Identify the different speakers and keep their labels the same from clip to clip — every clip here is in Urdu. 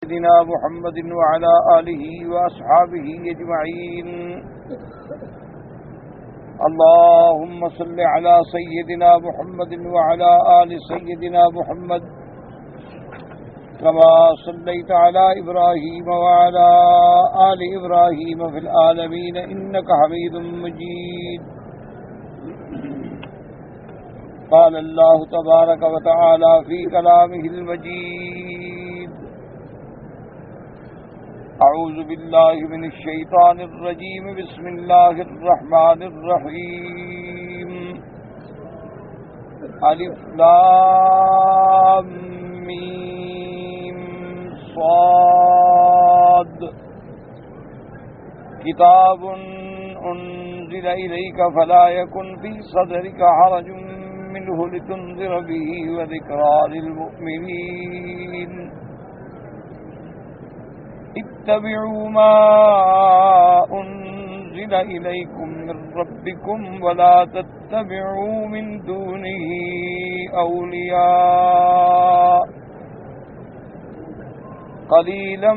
Speaker 1: سيدنا محمد وعلى آله وأصحابه أجمعين. اللهم صل على سيدنا محمد وعلى آل سيدنا محمد كما صليت على إبراهيم وعلى آل إبراهيم في العالمين إنك حميد مجيد. قال الله تبارك وتعالى في كلامه المجيد: أعوذ بالله من الشيطان الرجيم. بسم الله الرحمن الرحيم. ألف لام ميم صاد. كتاب أنزل إليك فلا يكن في صدرك حرج منه لتنذر به وذكرى للمؤمنين. اتبعوا ما أنزل إليكم من ربكم ولا تتبعوا من دونه أولياء قليلا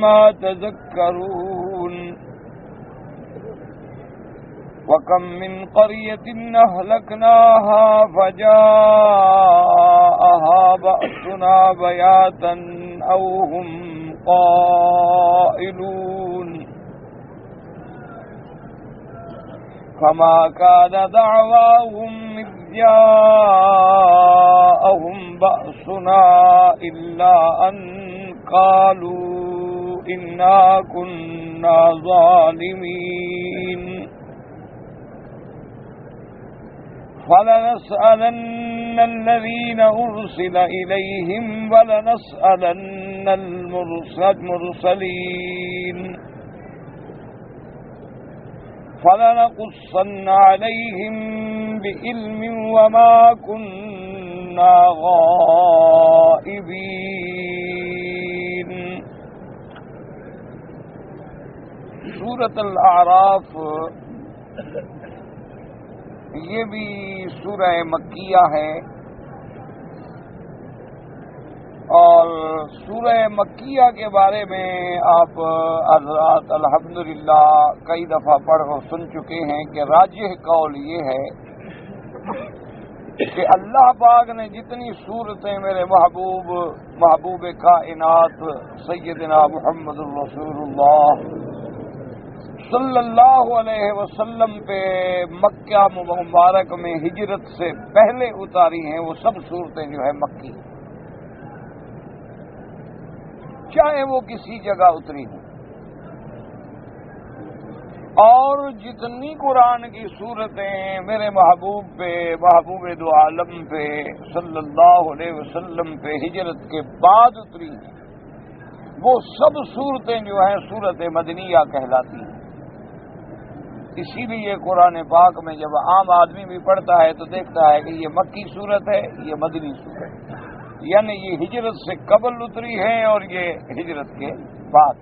Speaker 1: ما تذكرون. وكم من قرية أهلكناها فجاءها بأسنا بياتا أو هم قائلون. فما كان دعواهم إذ جاءهم بأسنا إلا أن قالوا إنا كنا ظالمين. فلنسألن الذين أرسل إليهم ولنسألن المرسلين فلنقصن عليهم بعلم وما كنا غائبين. سورۃ الاعراف یہ بھی سورہ مکیہ ہے، اور سورہ مکیہ کے بارے میں آپ حضرات الحمدللہ کئی دفعہ پڑھ اور سن چکے ہیں کہ راجح قول یہ ہے کہ اللہ پاک نے جتنی صورتیں میرے محبوب کائنات سیدنا محمد رسول اللہ صلی اللہ علیہ وسلم پہ مکہ مبارک میں ہجرت سے پہلے اتاری ہیں، وہ سب صورتیں جو ہے مکی، چاہے وہ کسی جگہ اتری ہوں. اور جتنی قرآن کی صورتیں میرے محبوب پہ، محبوب دو عالم پہ صلی اللہ علیہ وسلم پہ ہجرت کے بعد اتری ہیں، وہ سب صورتیں جو ہیں صورت مدنیہ کہلاتی ہیں. اسی لیے قرآن پاک میں جب عام آدمی بھی پڑھتا ہے تو دیکھتا ہے کہ یہ مکی صورت ہے، یہ مدنی صورت ہے، یعنی یہ ہجرت سے قبل اتری ہے اور یہ ہجرت کے بعد.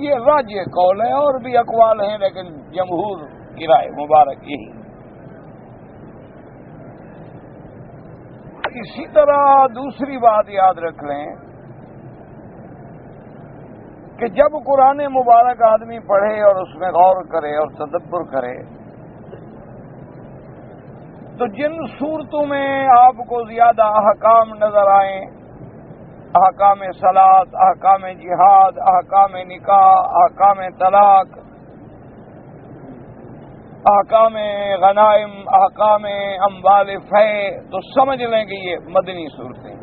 Speaker 1: یہ راجح قول ہے، اور بھی اقوال ہیں لیکن جمہور کی رائے مبارک یہی. اسی طرح دوسری بات یاد رکھ لیں کہ جب قرآن مبارک آدمی پڑھے اور اس میں غور کرے اور تدبر کرے تو جن صورتوں میں آپ کو زیادہ احکام نظر آئیں، احکام صلاۃ، احکام جہاد، احکام نکاح، احکام طلاق، احکام غنائم، احکام اموال فے، تو سمجھ لیں کہ یہ مدنی صورتیں.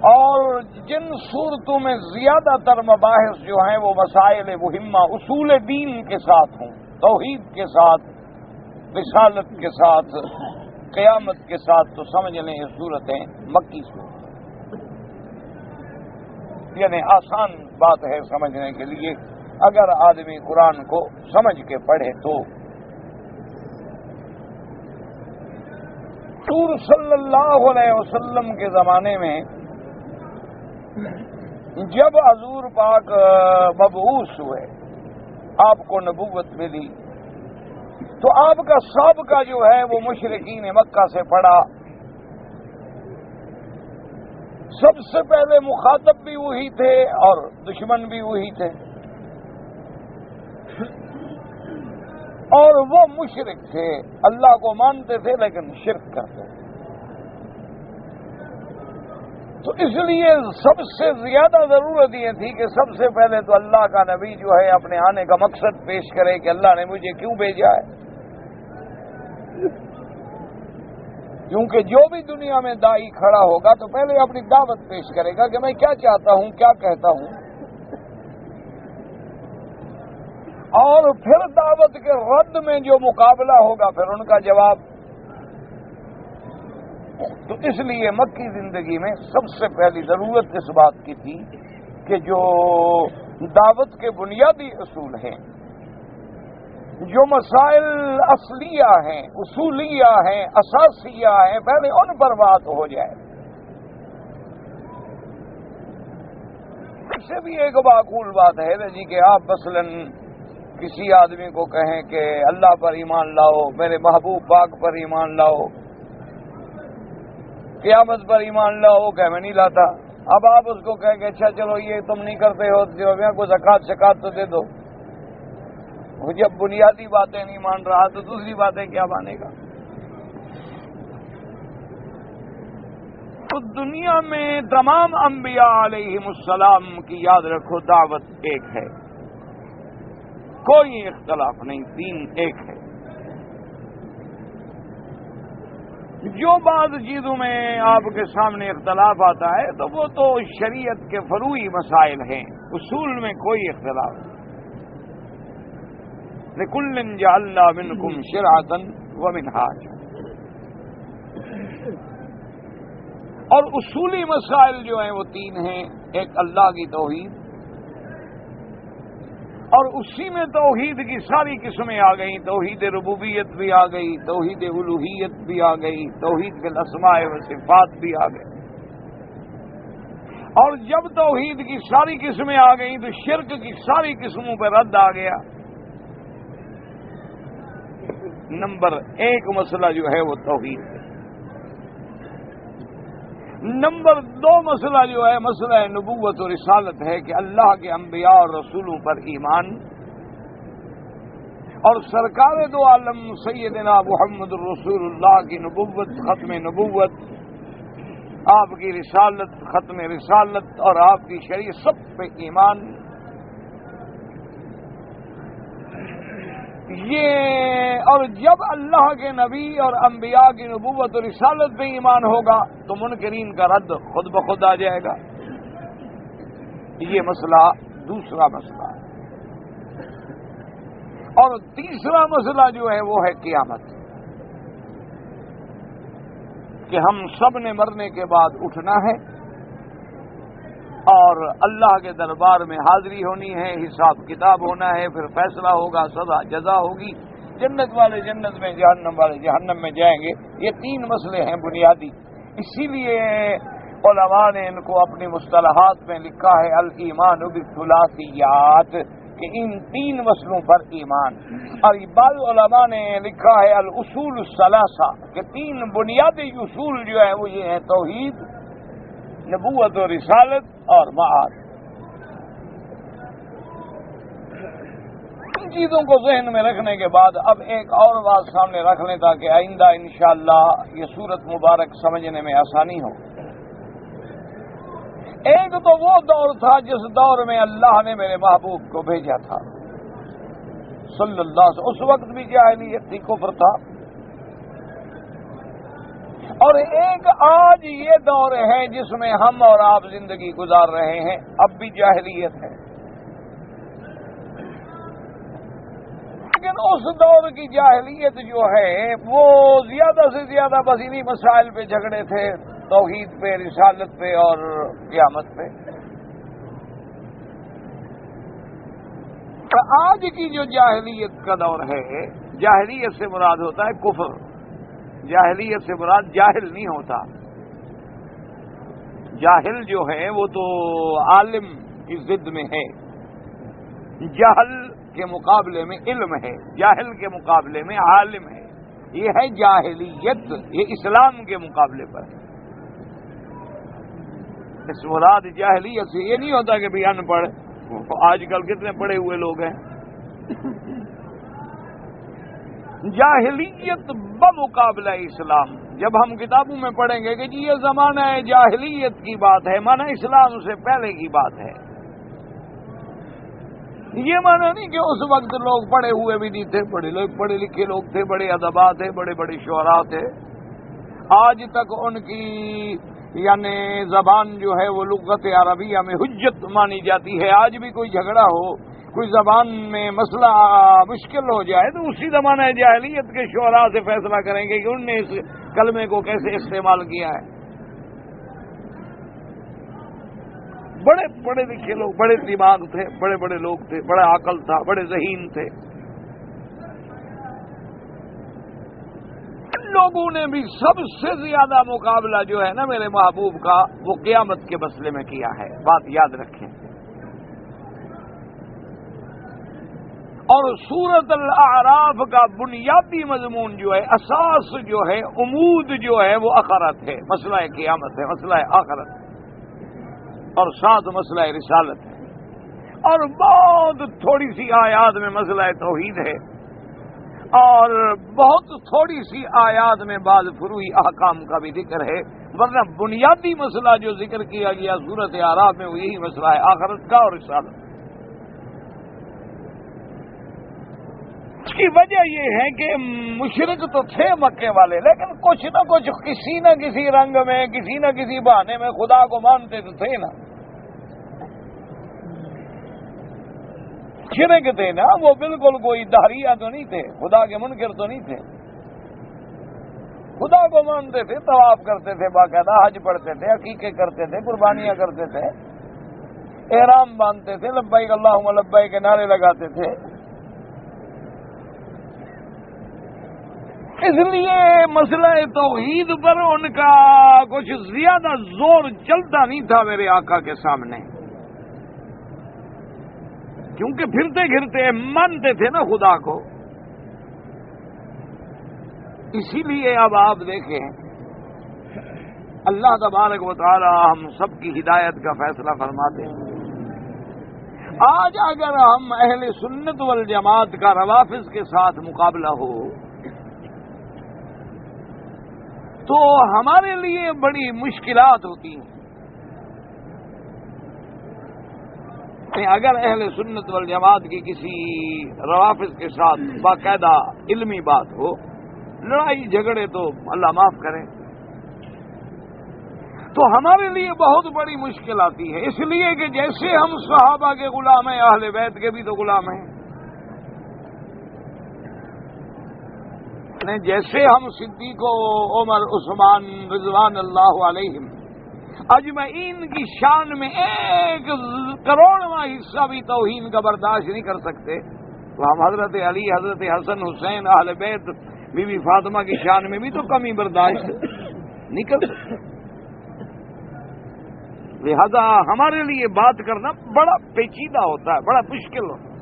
Speaker 1: اور جن صورتوں میں زیادہ تر مباحث جو ہیں وہ مسائل مہمہ اصول دین کے ساتھ ہوں، توحید کے ساتھ، رسالت کے ساتھ، قیامت کے ساتھ، تو سمجھ لیں یہ صورتیں مکی صورتیں. یعنی آسان بات ہے سمجھنے کے لیے اگر آدمی قرآن کو سمجھ کے پڑھے تو. حضور صلی اللہ علیہ وسلم کے زمانے میں جب حضور پاک مبعوث ہوئے، آپ کو نبوت ملی، تو آپ کا سابقہ جو ہے وہ مشرکین مکہ سے پڑا. سب سے پہلے مخاطب بھی وہی تھے اور دشمن بھی وہی تھے، اور وہ مشرک تھے، اللہ کو مانتے تھے لیکن شرک کرتے تھے۔ تو اس لیے سب سے زیادہ ضرورت یہ تھی کہ سب سے پہلے تو اللہ کا نبی جو ہے اپنے آنے کا مقصد پیش کرے کہ اللہ نے مجھے کیوں بھیجا ہے، کیونکہ جو بھی دنیا میں داعی کھڑا ہوگا تو پہلے اپنی دعوت پیش کرے گا کہ میں کیا چاہتا ہوں، کیا کہتا ہوں، اور پھر دعوت کے رد میں جو مقابلہ ہوگا پھر ان کا جواب۔ تو اس لیے مکی زندگی میں سب سے پہلی ضرورت اس بات کی تھی کہ جو دعوت کے بنیادی اصول ہیں، جو مسائل اصلیہ ہیں، اصولیہ ہیں، اساسیہ ہیں، پہلے ان پر بات ہو جائے۔ اس سے بھی ایک معقول بات ہے نا جی کہ آپ مثلاً کسی آدمی کو کہیں کہ اللہ پر ایمان لاؤ، میرے محبوب پاک پر ایمان لاؤ، قیامت پر ایمان لاؤ، وہ کہ میں نہیں لاتا۔ اب آپ اس کو کہیں کہ اچھا چلو یہ تم نہیں کرتے ہو جو میں کو زکوٰۃ شکات تو دے دو، وہ جب بنیادی باتیں نہیں مان رہا تو دوسری باتیں کیا مانے گا؟ تو دنیا میں تمام انبیاء علیہم السلام کی یاد رکھو دعوت ایک ہے، کوئی اختلاف نہیں، دین ایک ہے۔ جو بعض چیزوں میں آپ کے سامنے اختلاف آتا ہے تو وہ تو شریعت کے فروعی مسائل ہیں، اصول میں کوئی اختلاف نہیں۔ لِكُلٍّ جَعَلْنَا مِنْكُمْ شِرْعَةً وَمِنْهَاجًا، اور اصولی مسائل جو ہیں وہ تین ہیں، ایک اللہ کی توحید، اور اسی میں توحید کی ساری قسمیں آ گئیں، توحید ربوبیت بھی آ گئی، توحید الوہیت بھی آ گئی، توحید بالاسماء و صفات بھی آ گئی، اور جب توحید کی ساری قسمیں آ گئیں تو شرک کی ساری قسموں پہ رد آ گیا۔ نمبر ایک مسئلہ جو ہے وہ توحید ہے۔ نمبر دو مسئلہ جو ہے مسئلہ نبوت و رسالت ہے کہ اللہ کے انبیاء اور رسولوں پر ایمان، اور سرکار دو عالم سیدنا محمد الرسول اللہ کی نبوت، ختم نبوت، آپ کی رسالت، ختم رسالت، اور آپ کی شریعت، سب پہ ایمان۔ یہ اور جب اللہ کے نبی اور انبیاء کی نبوت اور رسالت پہ ایمان ہوگا تو منکرین کا رد خود بخود آ جائے گا۔ یہ مسئلہ دوسرا مسئلہ ہے۔ اور تیسرا مسئلہ جو ہے وہ ہے قیامت، کہ ہم سب نے مرنے کے بعد اٹھنا ہے اور اللہ کے دربار میں حاضری ہونی ہے، حساب کتاب ہونا ہے، پھر فیصلہ ہوگا، سزا جزا ہوگی، جنت والے جنت میں، جہنم والے جہنم میں جائیں گے۔ یہ تین مسئلے ہیں بنیادی، اسی لیے علماء نے ان کو اپنی مصطلحات میں لکھا ہے الایمان بالثلاثیات، کہ ان تین مسئلوں پر ایمان، اور بعض علماء نے لکھا ہے الاصول الثلاثہ، کہ تین بنیادی اصول جو ہیں وہ یہ ہیں توحید، نبوت و رسالت اور معاد۔ ان چیزوں کو ذہن میں رکھنے کے بعد اب ایک اور بات سامنے رکھ لیں تاکہ آئندہ انشاءاللہ یہ سورت مبارک سمجھنے میں آسانی ہو۔ ایک تو وہ دور تھا جس دور میں اللہ نے میرے محبوب کو بھیجا تھا صلی اللہ علیہ وسلم، اس وقت بھی جاہلیت تھی، کفر تھا، اور ایک آج یہ دور ہے جس میں ہم اور آپ زندگی گزار رہے ہیں، اب بھی جاہلیت ہے، لیکن اس دور کی جاہلیت جو ہے وہ زیادہ سے زیادہ بس انہی مسائل پہ جھگڑے تھے، توحید پہ، رسالت پہ اور قیامت پہ۔ آج کی جو جاہلیت کا دور ہے، جاہلیت سے مراد ہوتا ہے کفر، جاہلیت سے مراد جاہل نہیں ہوتا، جاہل جو ہے وہ تو عالم کی ضد میں ہے، جہل کے مقابلے میں علم ہے، جاہل کے مقابلے میں عالم ہے، یہ ہے جاہلیت، یہ اسلام کے مقابلے پر ہے۔ اس مراد جاہلیت سے یہ نہیں ہوتا کہ بھی ان پڑھ، آج کل کتنے پڑھے ہوئے لوگ ہیں۔ جاہلیت بمقابلہ اسلام، جب ہم کتابوں میں پڑھیں گے کہ جی یہ زمانہ ہے جاہلیت کی بات ہے، مانا اسلام سے پہلے کی بات ہے، یہ مانا نہیں کہ اس وقت لوگ پڑھے ہوئے بھی نہیں تھے، پڑھے لکھے لوگ تھے، بڑے ادبا تھے، بڑے بڑے شعراء تھے، آج تک ان کی یعنی زبان جو ہے وہ لغت عربیہ میں حجت مانی جاتی ہے۔ آج بھی کوئی جھگڑا ہو، کوئی زبان میں مسئلہ مشکل ہو جائے تو اسی زمانہ جاہلیت کے شعراء سے فیصلہ کریں گے کہ انہوں نے اس کلمے کو کیسے استعمال کیا ہے۔ بڑے پڑھے لکھے لوگ، بڑے دماغ تھے، بڑے بڑے لوگ تھے، بڑا عقل تھا، بڑے ذہین تھے، ان لوگوں نے بھی سب سے زیادہ مقابلہ جو ہے نا میرے محبوب کا وہ قیامت کے مسئلے میں کیا ہے، بات یاد رکھیں۔ اور سورۃ الاعراف کا بنیادی مضمون جو ہے، اساس جو ہے، عمود جو ہے وہ آخرت ہے، مسئلہ قیامت ہے، مسئلہ آخرت، اور ساتھ مسئلہ رسالت ہے، اور بہت تھوڑی سی آیات میں مسئلہ توحید ہے، اور بہت تھوڑی سی آیات میں بعض فروعی احکام کا بھی ذکر ہے، ورنہ بنیادی مسئلہ جو ذکر کیا گیا سورۃ اعراف میں وہ یہی مسئلہ ہے، آخرت کا اور رسالت۔ اس کی وجہ یہ ہے کہ مشرک تو تھے مکے والے، لیکن کچھ نہ کچھ کسی نہ کسی رنگ میں، کسی نہ کسی بہانے میں خدا کو مانتے تو تھے نا، شرک تھے نا، وہ بالکل کوئی دہریہ تو نہیں تھے، خدا کے منکر تو نہیں تھے، خدا کو مانتے تھے، طواف کرتے تھے، باقاعدہ حج پڑھتے تھے، عقیقے کرتے تھے، قربانیاں کرتے تھے، احرام باندھتے تھے، لبیک اللہم لبیک کے نعرے لگاتے تھے۔ اس لیے مسئلہ توحید پر ان کا کچھ زیادہ زور چلتا نہیں تھا میرے آقا کے سامنے، کیونکہ پھرتے گھرتے مانتے تھے نا خدا کو۔ اسی لیے اب آپ دیکھیں اللہ تبارک و تعالی ہم سب کی ہدایت کا فیصلہ فرماتے ہیں۔ آج اگر ہم اہل سنت والجماعت کا روافض کے ساتھ مقابلہ ہو تو ہمارے لیے بڑی مشکلات ہوتی ہیں۔ اگر اہل سنت والجماعت کی کسی روافض کے ساتھ باقاعدہ علمی بات ہو، لڑائی جھگڑے تو اللہ معاف کرے، تو ہمارے لیے بہت بڑی مشکل آتی ہے، اس لیے کہ جیسے ہم صحابہ کے غلام ہیں، اہل بیت کے بھی تو غلام ہیں، جیسے ہم صدیق و عمر عثمان رضوان اللہ علیہم اجمعین کی شان میں 1 کروڑواں حصہ بھی توہین کا برداشت نہیں کر سکتے، تو ہم حضرت علی، حضرت حسن حسین، اہل بیت، بی بی فاطمہ کی شان میں بھی تو کمی برداشت نہیں کر سکتے۔ لہذا ہمارے لیے بات کرنا بڑا پیچیدہ ہوتا ہے، بڑا مشکل ہوتا ہے،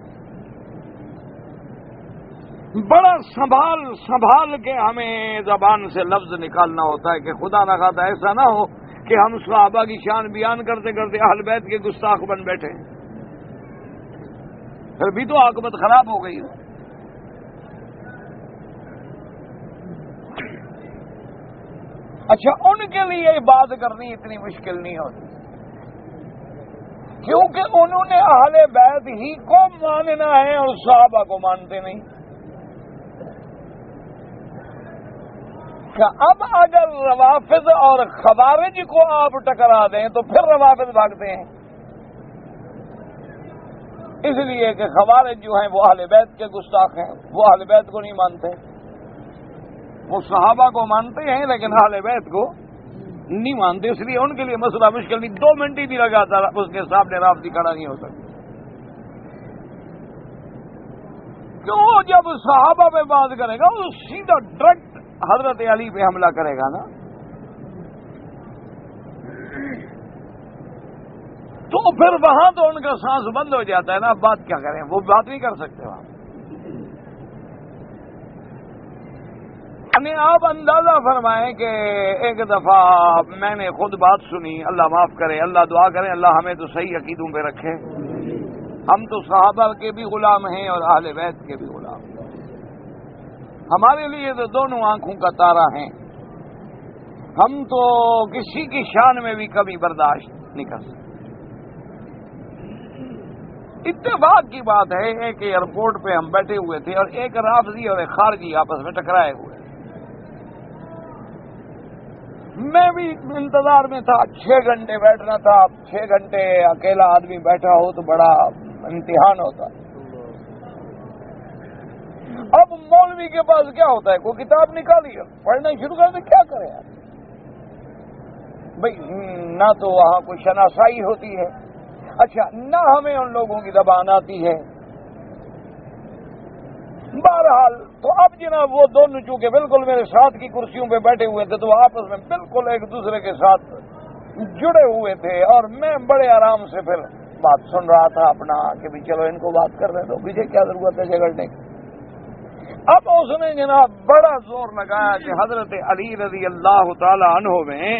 Speaker 1: بڑا سنبھال کے ہمیں زبان سے لفظ نکالنا ہوتا ہے کہ خدا نہ خواستہ ایسا نہ ہو کہ ہم صحابہ کی شان بیان کرتے کرتے اہل بیت کے گستاخ بن بیٹھے، پھر بھی تو عاقبت خراب ہو گئی۔ اچھا، ان کے لیے بات کرنی اتنی مشکل نہیں ہوتی، کیونکہ انہوں نے اہل بیت ہی کو ماننا ہے اور صحابہ کو مانتے نہیں۔ کہ اب اگر روافض اور خوارج کو آپ ٹکرا دیں تو پھر روافض بھاگتے ہیں، اس لیے کہ خوارج جو ہیں وہ اہل بیت کے گستاخ ہیں، وہ اہل بیت کو نہیں مانتے، وہ صحابہ کو مانتے ہیں لیکن اہل بیت کو نہیں مانتے، اس لیے ان کے لیے مسئلہ مشکل نہیں، 2 منٹ ہی بھی لگاتا اس کے سامنے رافضی کھڑا نہیں ہو سکتا۔ کیوں؟ جب صحابہ پہ بات کرے گا وہ سیدھا ڈائریکٹ حضرت علی پہ حملہ کرے گا نا، تو پھر وہاں تو ان کا سانس بند ہو جاتا ہے نا، بات کیا کریں، وہ بات نہیں کر سکتے وہاں۔ یعنی آپ اندازہ فرمائیں کہ ایک دفعہ میں نے خود بات سنی، اللہ معاف کرے، اللہ دعا کرے، اللہ ہمیں تو صحیح عقیدوں پہ رکھے. ہم تو صحابہ کے بھی غلام ہیں اور اہل بیت کے بھی غلام ہیں. ہمارے لیے تو دونوں آنکھوں کا تارا ہیں. ہم تو کسی کی شان میں بھی کمی برداشت نہیں کر سکتے. اتفاق کی بات ہے کہ ایئرپورٹ پہ ہم بیٹھے ہوئے تھے اور ایک رافضی اور ایک خارجی آپس میں ٹکرائے ہوئے. میں بھی انتظار میں تھا، 6 گھنٹے بیٹھنا تھا. 6 گھنٹے اکیلا آدمی بیٹھا ہو تو بڑا امتحان ہوتا. اب مولوی کے پاس کیا ہوتا ہے، کوئی کتاب نکالی پڑھنا شروع کر دے، کیا کرے یار بھائی. نہ تو وہاں کوئی شناسائی ہوتی ہے، اچھا نہ ہمیں ان لوگوں کی زبان آتی ہے. بہرحال تو اب جناب وہ دونوں چونکہ بالکل میرے ساتھ کی کرسیوں پہ بیٹھے ہوئے تھے تو وہ آپس میں بالکل ایک دوسرے کے ساتھ جڑے ہوئے تھے اور میں بڑے آرام سے پھر بات سن رہا تھا اپنا کہ بھی چلو ان کو بات کر رہے تو مجھے کیا ضرورت ہے جھگڑنے کی. اب اس نے جناب بڑا زور لگایا کہ حضرت علی رضی اللہ تعالی عنہ میں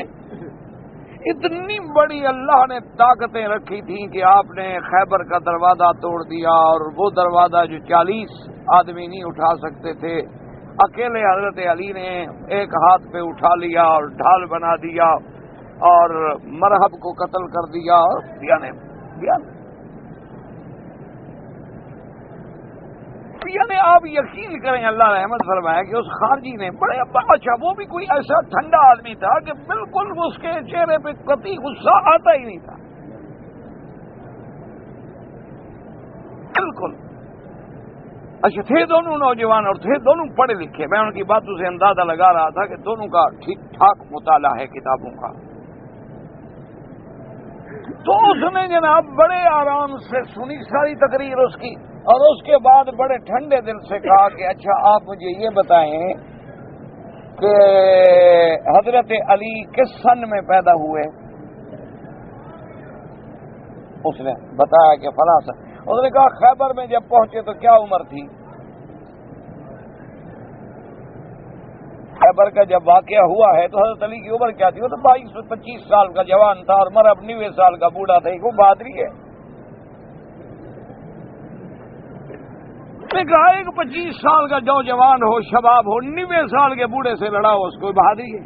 Speaker 1: اتنی بڑی اللہ نے طاقتیں رکھی تھیں کہ آپ نے خیبر کا دروازہ توڑ دیا اور وہ دروازہ جو 40 آدمی نہیں اٹھا سکتے تھے اکیلے حضرت علی نے ایک ہاتھ پہ اٹھا لیا اور ڈھال بنا دیا اور مرہب کو قتل کر دیا. اور یعنی آپ یقین کریں اللہ رحمت فرمایا کہ اس خارجی نے بڑے اچھا وہ بھی کوئی ایسا ٹھنڈا آدمی تھا کہ بالکل اس کے چہرے پہ قطعی غصہ آتا ہی نہیں تھا بالکل. اچھا تھے دونوں نوجوان اور تھے دونوں پڑھے لکھے. میں ان کی باتوں سے اندازہ لگا رہا تھا کہ دونوں کا ٹھیک ٹھاک مطالعہ ہے کتابوں کا. تو اس نے جناب بڑے آرام سے سنی ساری تقریر اس کی اور اس کے بعد بڑے ٹھنڈے دل سے کہا کہ اچھا آپ مجھے یہ بتائیں کہ حضرت علی کس سن میں پیدا ہوئے. اس نے بتایا کہ فلاں سن. اس نے کہا خیبر میں جب پہنچے تو کیا عمر تھی. خیبر کا جب واقعہ ہوا ہے تو حضرت علی کی عمر کیا تھی. وہ تو 22-25 سال کا جوان تھا اور مرہب 90 سال کا بوڑھا تھا. وہ بہادری ہے. نے کہا ایک 25 سال کا نوجوان ہو شباب ہو 90 سال کے بوڑھے سے لڑا ہو اس کو بہادری ہے.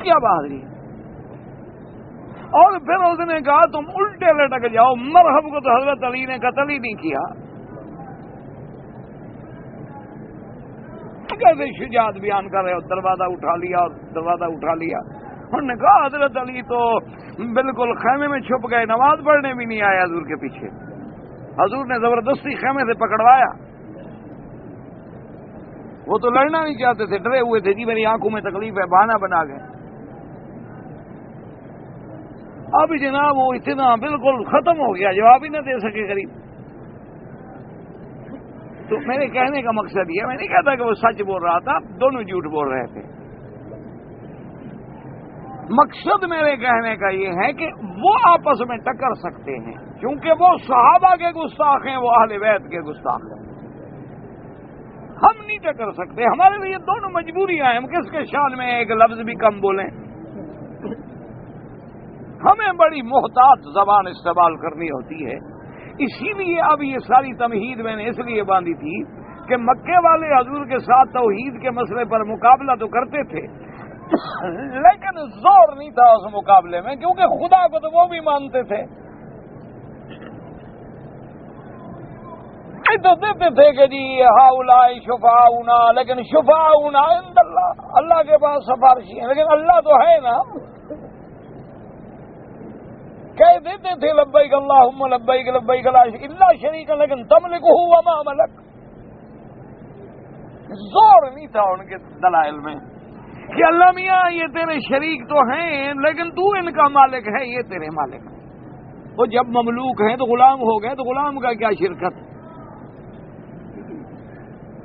Speaker 1: کیا بہادری ہے. اور پھر اس نے کہا تم الٹے لٹک جاؤ. مرہب کو تو حضرت علی نے قتل ہی نہیں کیا. کیسے شجاعت بیان کر رہے ہو. دروازہ اٹھا لیا اور دروازہ اٹھا لیا. انہوں نے کہا حضرت علی تو بالکل خیمے میں چھپ گئے، نماز پڑھنے بھی نہیں آئے حضور کے پیچھے. حضور نے زبردستی خیمے سے پکڑوایا. وہ تو لڑنا نہیں چاہتے تھے، ڈرے ہوئے تھے جی میری آنکھوں میں تکلیف ہے، بہانہ بنا گئے. اب جناب وہ اتنا بالکل ختم ہو گیا، جواب ہی نہ دے سکے قریب. تو میرے کہنے کا مقصد یہ، میں نہیں کہتا کہ وہ سچ بول رہا تھا، دونوں جھوٹ بول رہے تھے. مقصد میرے کہنے کا یہ ہے کہ وہ آپس میں ٹکر سکتے ہیں کیونکہ وہ صحابہ کے گستاخ ہیں، وہ اہل بیت کے گستاخ ہیں. ہم نہیں ٹکر سکتے. ہمارے لیے دونوں مجبوریاں ہیں. ہم کس کے شان میں ایک لفظ بھی کم بولیں. ہمیں بڑی محتاط زبان استعمال کرنی ہوتی ہے. اسی لیے اب یہ ساری تمہید میں نے اس لیے باندھی تھی کہ مکے والے حضور کے ساتھ توحید کے مسئلے پر مقابلہ تو کرتے تھے لیکن زور نہیں تھا اس مقابلے میں، کیونکہ خدا کو تو وہ بھی مانتے تھے. تو دیتے تھے کہ جی ہؤلاء شفاؤنا، لیکن شفاؤنا عند اللہ، اللہ کے پاس سفارشی ہیں، لیکن اللہ تو ہے نا. کہہ دیتے تھے لبیک اللہم لبیک لبیک لا شریک لیکن تملکہ وما ملک. زور نہیں تھا ان کے دلائل میں کہ اللہ میاں یہ تیرے شریک تو ہیں لیکن تو ان کا مالک ہے، یہ تیرے مالک ہے. وہ جب مملوک ہیں تو غلام ہو گئے تو غلام کا کیا شرکت.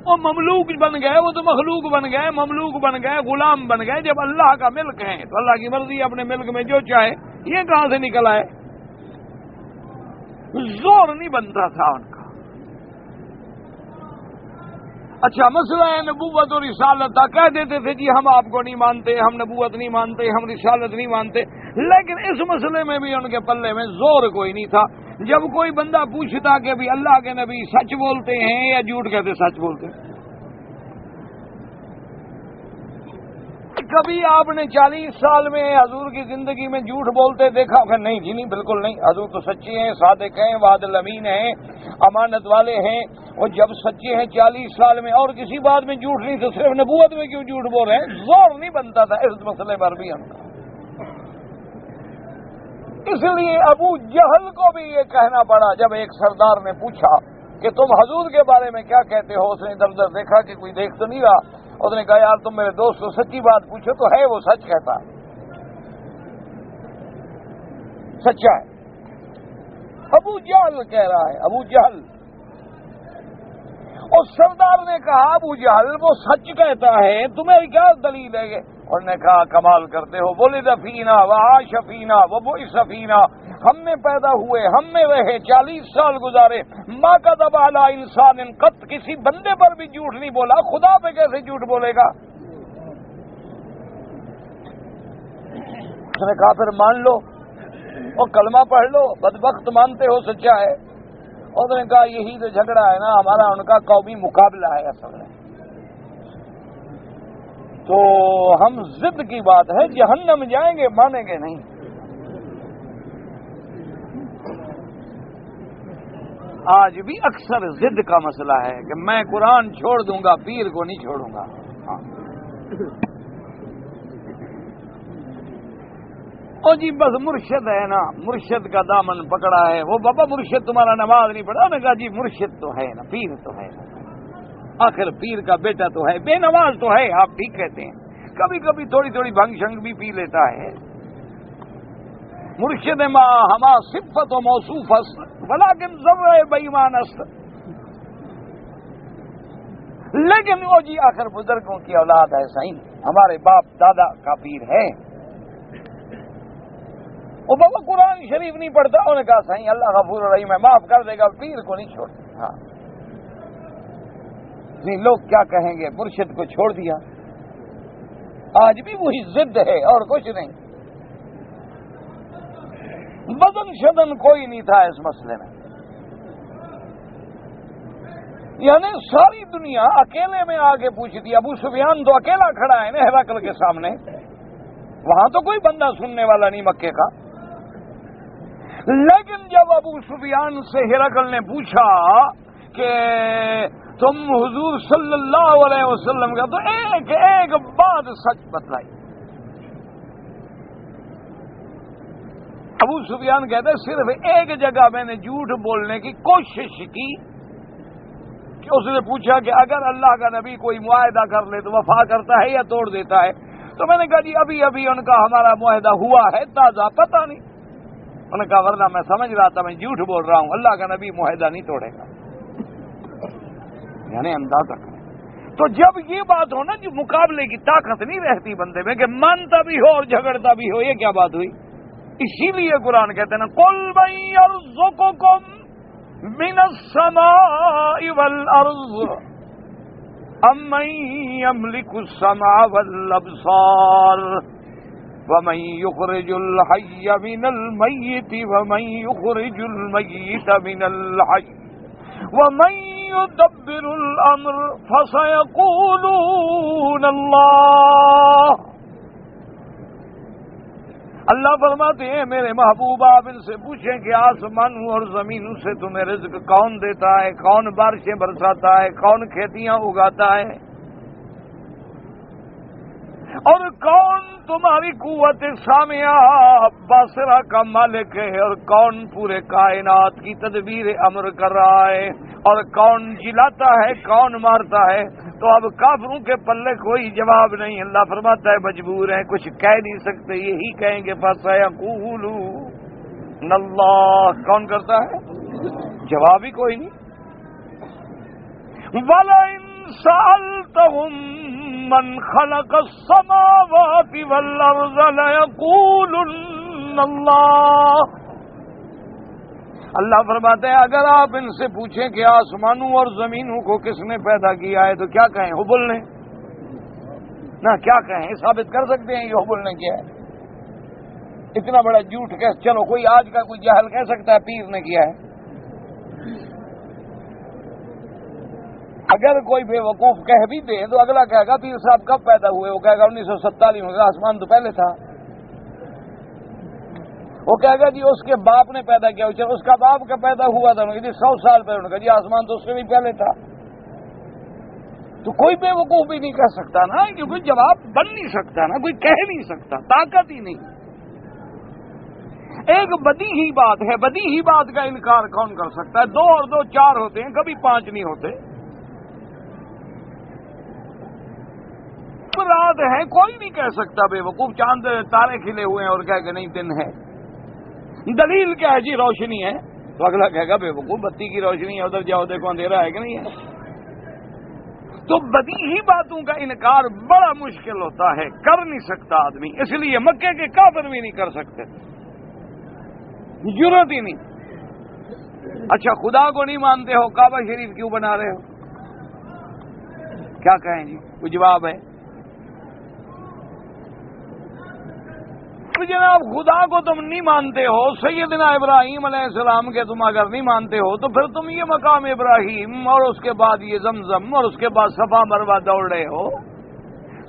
Speaker 1: وہ مملوک بن گئے، وہ تو مخلوق بن گئے، مملوک بن گئے، غلام بن گئے. جب اللہ کا ملک ہے تو اللہ کی مرضی، اپنے ملک میں جو چاہے. یہ کہاں سے نکل آئے. زور نہیں بنتا تھا ان کا. اچھا مسئلہ ہے نبوت اور رسالت تھا، کہہ دیتے تھے جی ہم آپ کو نہیں مانتے، ہم نبوت نہیں مانتے، ہم رسالت نہیں مانتے، لیکن اس مسئلے میں بھی ان کے پلے میں زور کوئی نہیں تھا۔ جب کوئی بندہ پوچھتا کہ بھی اللہ کے نبی سچ بولتے ہیں یا جھوٹ کہتے؟ سچ بولتے ہیں۔ کبھی آپ نے 40 سال میں حضور کی زندگی میں جھوٹ بولتے دیکھا کہ نہیں جی؟ نہیں، بالکل نہیں، حضور تو سچے ہیں، صادق ہیں، وعد الامین ہیں، امانت والے ہیں، اور جب سچے ہیں 40 سال میں اور کسی بات میں جھوٹ نہیں تو صرف نبوت میں کیوں جھوٹ بول رہے ہیں؟ زور نہیں بنتا تھا اس مسئلے پر بھی ہم کا۔ اس لیے ابو جہل کو بھی یہ کہنا پڑا جب ایک سردار نے پوچھا کہ تم حضور کے بارے میں کیا کہتے ہو؟ اس نے ادھر ادھر دیکھا کہ کوئی دیکھ تو نہیں رہا، اس نے کہا یار تم میرے دوست کو سچی بات پوچھو تو ہے وہ سچ کہتا ہے، سچا ہے۔ ابو جہل کہہ رہا ہے، ابو جہل۔ اور سردار نے کہا ابو جہل وہ سچ کہتا ہے، تمہیں کیا دلیل ہے؟ اور نے کہا کمال کرتے ہو، ولد فینا وعاش فینا وبعث فینا، ہم میں پیدا ہوئے، ہم میں رہے، 40 سال گزارے، ما کذب علی انسان قط، کسی بندے پر بھی جھوٹ نہیں بولا، خدا پہ کیسے جھوٹ بولے گا؟ اس نے کہا پھر مان لو اور کلمہ پڑھ لو، بدبخت مانتے ہو سچا ہے۔ اور نے کہا یہی تو جھگڑا ہے نا ہمارا ان کا قومی مقابلہ ہے اصل میں، تو ہم ضد کی بات ہے، جہنم جائیں گے مانیں گے نہیں۔ آج بھی اکثر ضد کا مسئلہ ہے کہ میں قرآن چھوڑ دوں گا، پیر کو نہیں چھوڑوں گا۔ او جی بس مرشد ہے نا، مرشد کا دامن پکڑا ہے، وہ بابا مرشد تمہارا نماز نہیں پڑھا؟ نے کہا جی مرشد تو ہے نا، پیر تو ہے نا، آخر پیر کا بیٹا تو ہے، بے نماز تو ہے، آپ ٹھیک کہتے ہیں، کبھی کبھی تھوڑی تھوڑی بھنگ شنگ بھی پی لیتا ہے۔ مرشد ما ہما صفت و موصوف است ولیکن ذرہ بےایمان است، لیکن وہ جی آخر بزرگوں کی اولاد ہے، صحیح ہمارے باپ دادا کا پیر ہے۔ وہ بابا قرآن شریف نہیں پڑھتا، انہوں نے کہا صحیح اللہ غفور الرحیم ہے، معاف کر دے گا، پیر کو نہیں چھوڑتے۔ ہاں لوگ کیا کہیں گے، مرشد کو چھوڑ دیا۔ آج بھی وہی ضد ہے اور کچھ نہیں، بدن شدن کوئی نہیں تھا اس مسئلے میں، یعنی ساری دنیا اکیلے میں آگے پوچھتی۔ ابو سفیان تو اکیلا کھڑا ہے نا ہرقل کے سامنے، وہاں تو کوئی بندہ سننے والا نہیں مکے کا۔ لیکن جب ابو سفیان سے ہرقل نے پوچھا کہ تم حضور صلی اللہ علیہ وسلم کا، تو ایک ایک بات سچ بتلائی۔ ابو سفیان کہتے صرف ایک جگہ میں نے جھوٹ بولنے کی کوشش کی کہ اس نے پوچھا کہ اگر اللہ کا نبی کوئی معاہدہ کر لے تو وفا کرتا ہے یا توڑ دیتا ہے؟ تو میں نے کہا جی ابھی ابھی ان کا ہمارا معاہدہ ہوا ہے، تازہ پتہ نہیں۔ انہوں نے کہا ورنہ میں سمجھ رہا تھا میں جھوٹ بول رہا ہوں، اللہ کا نبی معاہدہ نہیں توڑے گا، یعنی اندازہ کریں۔ تو جب یہ بات ہو نا جو مقابلے کی طاقت نہیں رہتی بندے میں کہ مانتا بھی ہو اور جھگڑتا بھی ہو، یہ کیا بات ہوئی؟ اسی لیے قرآن کہتے ہیں نا قُلْ مَن يَرْزُقُكُم مِّنَ السَّمَاءِ وَالْأَرْضِ أَمَّن يَمْلِكُ السَّمْعَ وَالْأَبْصَارَ وَمَن يُخْرِجُ الْحَيَّ مِنَ الْمَيِّتِ وَمَن يُخْرِجُ الْمَيِّتَ مِنَ الْحَيِّ وَمَن يُدَبِّرُ الْأَمْرَ فَسَيَقُولُونَ اللَّهُ۔ اللہ فرماتے ہیں میرے محبوب آپ ان سے پوچھیں کہ آسمانوں اور زمینوں سے تمہیں رزق کون دیتا ہے، کون بارشیں برساتا ہے، کون کھیتیاں اگاتا ہے، اور کون تمہاری قوت سامعہ باصرہ کا مالک ہے، اور کون پورے کائنات کی تدبیر امر کر رہا ہے، اور کون جلاتا ہے کون مارتا ہے۔ تو اب کافروں کے پلے کوئی جواب نہیں، اللہ فرماتا ہے مجبور ہیں، کچھ کہہ نہیں سکتے، یہی کہیں گے فَسَيَقُولُونَ اللَّهُ۔ کون کرتا ہے؟ جواب ہی کوئی نہیں۔ وَلَئِن سَأَلْتَهُم مَّنْ خَلَقَ السَّمَاوَاتِ وَالْأَرْضَ لَيَقُولُنَّ اللَّهُ۔ اللہ فرماتے ہیں اگر آپ ان سے پوچھیں کہ آسمانوں اور زمینوں کو کس نے پیدا کیا ہے تو کیا کہیں حبل نے؟ نہ کیا کہیں، ثابت کر سکتے ہیں یہ حبل نے کیا ہے؟ اتنا بڑا جھوٹ کیسے؟ چلو کوئی آج کا کوئی جاہل کہہ سکتا ہے پیر نے کیا ہے؟ اگر کوئی بے وقوف کہہ بھی دے تو اگلا کہے گا پیر صاحب کب پیدا ہوئے؟ وہ کہے گا 1947 میں، آسمان تو پہلے تھا۔ وہ کہے گا جی اس کے باپ نے پیدا کیا، چلو اس کا باپ کا پیدا ہوا تھا 100 سال پہلے، انہوں نے کہا جی آسمان تو اس سے بھی پہلے تھا۔ تو کوئی بے وقوف بھی نہیں کہہ سکتا نا، کیونکہ جواب بن نہیں سکتا نا، کوئی کہہ نہیں سکتا، طاقت ہی نہیں۔ ایک بدیہی بات ہے، بدیہی بات کا انکار کون کر سکتا ہے؟ 2 اور 2 4 ہوتے ہیں، کبھی 5 نہیں ہوتے۔ رات ہے، کوئی نہیں کہہ سکتا بے وقوف چاند تارے کھلے ہوئے ہیں اور کہہ کہ نہیں دن ہے۔ دلیل کیا ہے؟ جی روشنی ہے، تو اگلا کہے گا بے وقوف بتی کی روشنی ہے، ادھر جاؤ دیکھو اندھیرا ہے کہ نہیں ہے۔ تو بدیہی باتوں کا انکار بڑا مشکل ہوتا ہے، کر نہیں سکتا آدمی، اس لیے مکے کے کافر بھی نہیں کر سکتے، ضرورت ہی نہیں۔ اچھا خدا کو نہیں مانتے ہو، کعبہ شریف کیوں بنا رہے ہو؟ کیا کہیں جی؟ کوئی جواب ہے؟ جناب خدا کو تم نہیں مانتے ہو، سیدنا ابراہیم علیہ السلام کے تم اگر نہیں مانتے ہو تو پھر تم یہ مقام ابراہیم اور اس کے بعد یہ زمزم اور اس کے بعد صفا مروہ دوڑ رہے ہو۔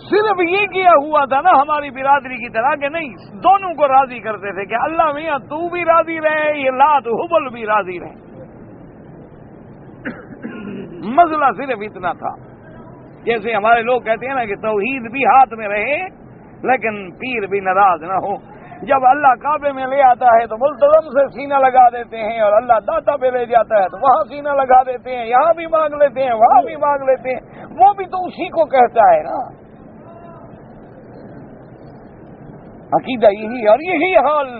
Speaker 1: صرف یہ کیا ہوا تھا نا ہماری برادری کی طرح کہ نہیں، دونوں کو راضی کرتے تھے کہ اللہ میاں تو بھی راضی رہے، یہ لات حبل بھی راضی رہے۔ مسئلہ صرف اتنا تھا، جیسے ہمارے لوگ کہتے ہیں نا کہ توحید بھی ہاتھ میں رہے لیکن پیر بھی ناراض نہ ہو۔ جب اللہ کعبے میں لے آتا ہے تو ملتزم سے سینہ لگا دیتے ہیں، اور اللہ داتا پہ لے جاتا ہے تو وہاں سینہ لگا دیتے ہیں، یہاں بھی مانگ لیتے ہیں وہاں بھی مانگ لیتے ہیں، وہ بھی تو اسی کو کہتا ہے نا۔ عقیدہ یہی، اور یہی حال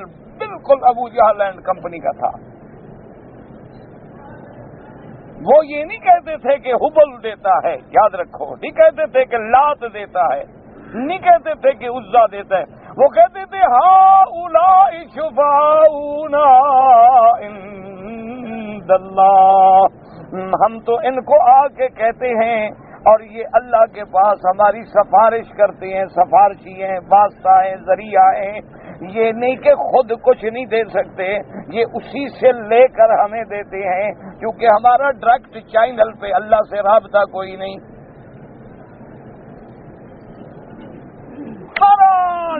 Speaker 1: بالکل ابو جہل اینڈ کمپنی کا تھا۔ وہ یہ نہیں کہتے تھے کہ حبل دیتا ہے، یاد رکھو، نہیں کہتے تھے کہ لات دیتا ہے، نہیں کہتے تھے کہ عزا دیتا ہے، وہ کہتے تھے ہؤلاء شفاؤنا عند اللہ، ہم تو ان کو آ کے کہتے ہیں اور یہ اللہ کے پاس ہماری سفارش کرتے ہیں، سفارشی ہیں، واسطہ ہیں، ذریعہ ہیں۔ یہ نہیں کہ خود کچھ نہیں دے سکتے، یہ اسی سے لے کر ہمیں دیتے ہیں، کیونکہ ہمارا ڈائریکٹ چینل پہ اللہ سے رابطہ کوئی نہیں۔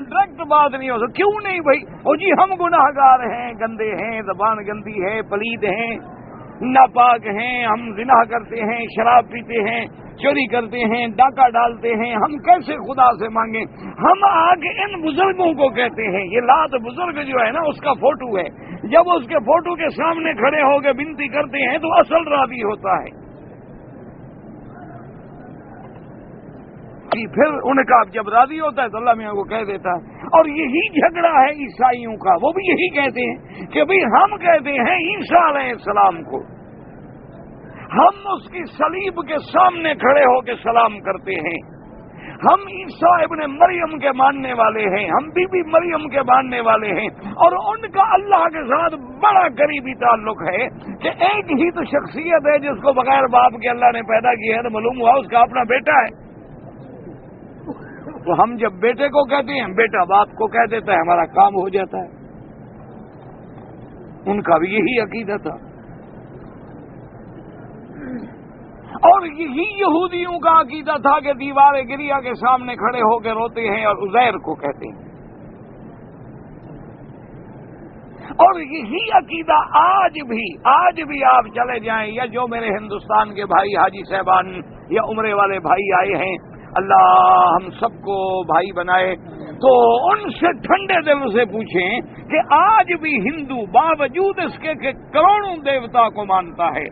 Speaker 1: ڈائریکٹ بات نہیں ہو سکتی، کیوں نہیں بھائی؟ او جی ہم گناہگار ہیں، گندے ہیں، زبان گندی ہے، پلید ہیں، ناپاک ہیں، ہم زنا کرتے ہیں، شراب پیتے ہیں، چوری کرتے ہیں، ڈاکہ ڈالتے ہیں، ہم کیسے خدا سے مانگیں؟ ہم آگے ان بزرگوں کو کہتے ہیں، یہ لات بزرگ جو ہے نا اس کا فوٹو ہے، جب اس کے فوٹو کے سامنے کھڑے ہو کے بنتی کرتے ہیں تو اصل راضی ہوتا ہے۔ پھر ان کا جب راضی ہوتا ہے تو اللہ میاں کو کہہ دیتا ہے۔ اور یہی جھگڑا ہے عیسائیوں کا، وہ بھی یہی کہتے ہیں کہ بھئی ہم کہتے ہیں عیسیٰ علیہ السلام کو، ہم اس کی صلیب کے سامنے کھڑے ہو کے سلام کرتے ہیں، ہم عیسیٰ ابن مریم کے ماننے والے ہیں، ہم بی بی مریم کے ماننے والے ہیں، اور ان کا اللہ کے ساتھ بڑا قریبی تعلق ہے کہ ایک ہی تو شخصیت ہے جس کو بغیر باپ کے اللہ نے پیدا کیا ہے، تو معلوم ہوا اس کا اپنا بیٹا ہے۔ تو ہم جب بیٹے کو کہتے ہیں، بیٹا باپ کو کہہ دیتا ہے، ہمارا کام ہو جاتا ہے۔ ان کا بھی یہی عقیدہ تھا، اور یہی یہودیوں کا عقیدہ تھا کہ دیوار گریا کے سامنے کھڑے ہو کے روتے ہیں اور عزیر کو کہتے ہیں، اور یہی عقیدہ آج بھی آپ چلے جائیں، یا جو میرے ہندوستان کے بھائی حاجی صاحبان یا عمرے والے بھائی آئے ہیں، اللہ ہم سب کو بھائی بنائے، تو ان سے ٹھنڈے دل سے پوچھیں کہ آج بھی ہندو باوجود اس کے کہ کروڑوں دیوتا کو مانتا ہے،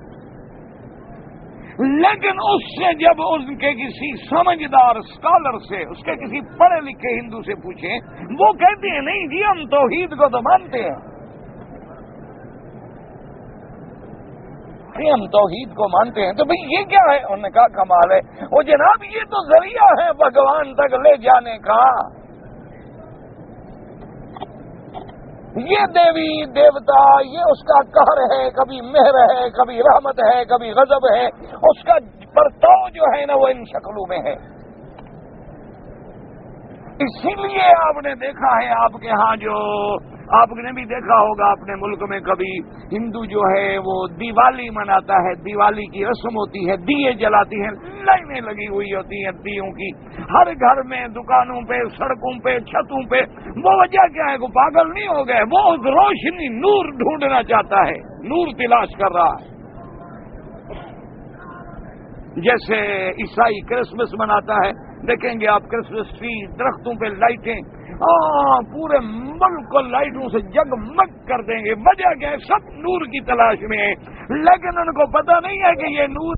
Speaker 1: لیکن اس سے جب ان کے کسی سمجھدار اسکالر سے، اس کے کسی پڑھے لکھے ہندو سے پوچھیں، وہ کہتے ہیں نہیں جی ہم توحید کو تو مانتے ہیں، ہم توحید کو مانتے ہیں۔ تو بھئی یہ کیا ہے؟ انہوں نے کہا کمال ہے، وہ جناب یہ تو ذریعہ ہے بھگوان تک لے جانے کا، یہ دیوی دیوتا یہ اس کا قہر ہے، کبھی مہر ہے، کبھی رحمت ہے، کبھی غضب ہے، اس کا برتاؤ جو ہے نا وہ ان شکلوں میں ہے۔ اسی لیے آپ نے دیکھا ہے، آپ کے ہاں جو آپ نے بھی دیکھا ہوگا اپنے ملک میں کبھی ہندو جو ہے وہ دیوالی مناتا ہے، دیوالی کی رسم ہوتی ہے، دیے جلاتی ہیں، لائنیں لگی ہوئی ہوتی ہیں دیوں کی ہر گھر میں، دکانوں پہ، سڑکوں پہ، چھتوں پہ۔ وہ وجہ کیا ہے؟ وہ پاگل نہیں ہو گئے، وہ روشنی نور ڈھونڈنا چاہتا ہے، نور تلاش کر رہا ہے۔ جیسے عیسائی کرسمس مناتا ہے، دیکھیں گے آپ کرسمس ٹری، درختوں پہ لائٹیں، پورے ملک کو لائٹوں سے جگمگ کر دیں گے۔ وجہ کیا ہے؟ سب نور کی تلاش میں ہیں، لیکن ان کو پتہ نہیں ہے کہ یہ نور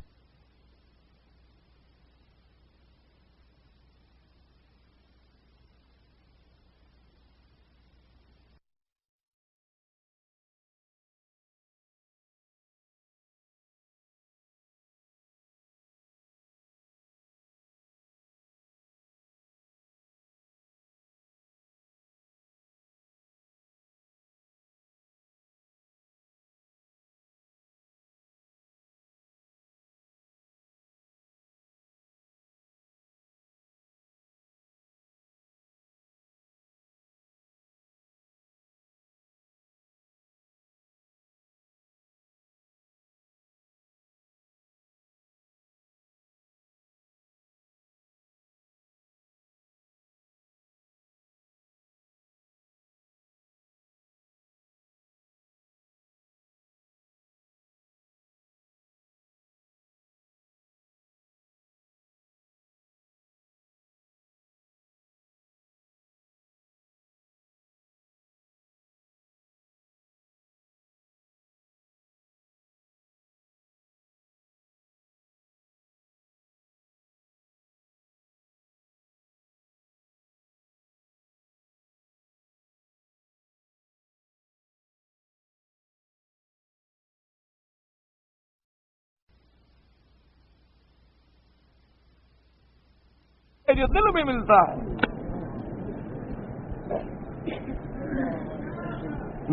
Speaker 1: جو دل میں ملتا ہے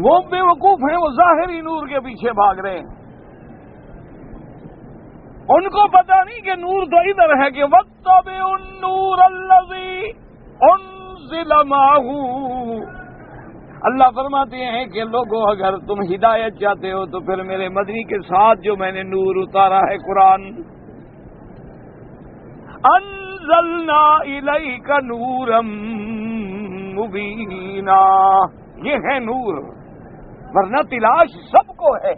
Speaker 1: وہ بے وقوف ہیں، وہ ظاہری نور کے پیچھے بھاگ رہے ہیں۔ ان کو پتہ نہیں کہ نور تو ادھر ہے، کہ وَاتَّبِعُوا النُّورَ الَّذِي أُنزِلَ مَعَهُ۔ اللہ فرماتے ہیں کہ لوگوں اگر تم ہدایت چاہتے ہو تو پھر میرے مدنی کے ساتھ جو میں نے نور اتارا ہے قرآن، انزلنا الیک نورا مبینا، یہ ہے نور، ورنہ تلاش سب کو ہے۔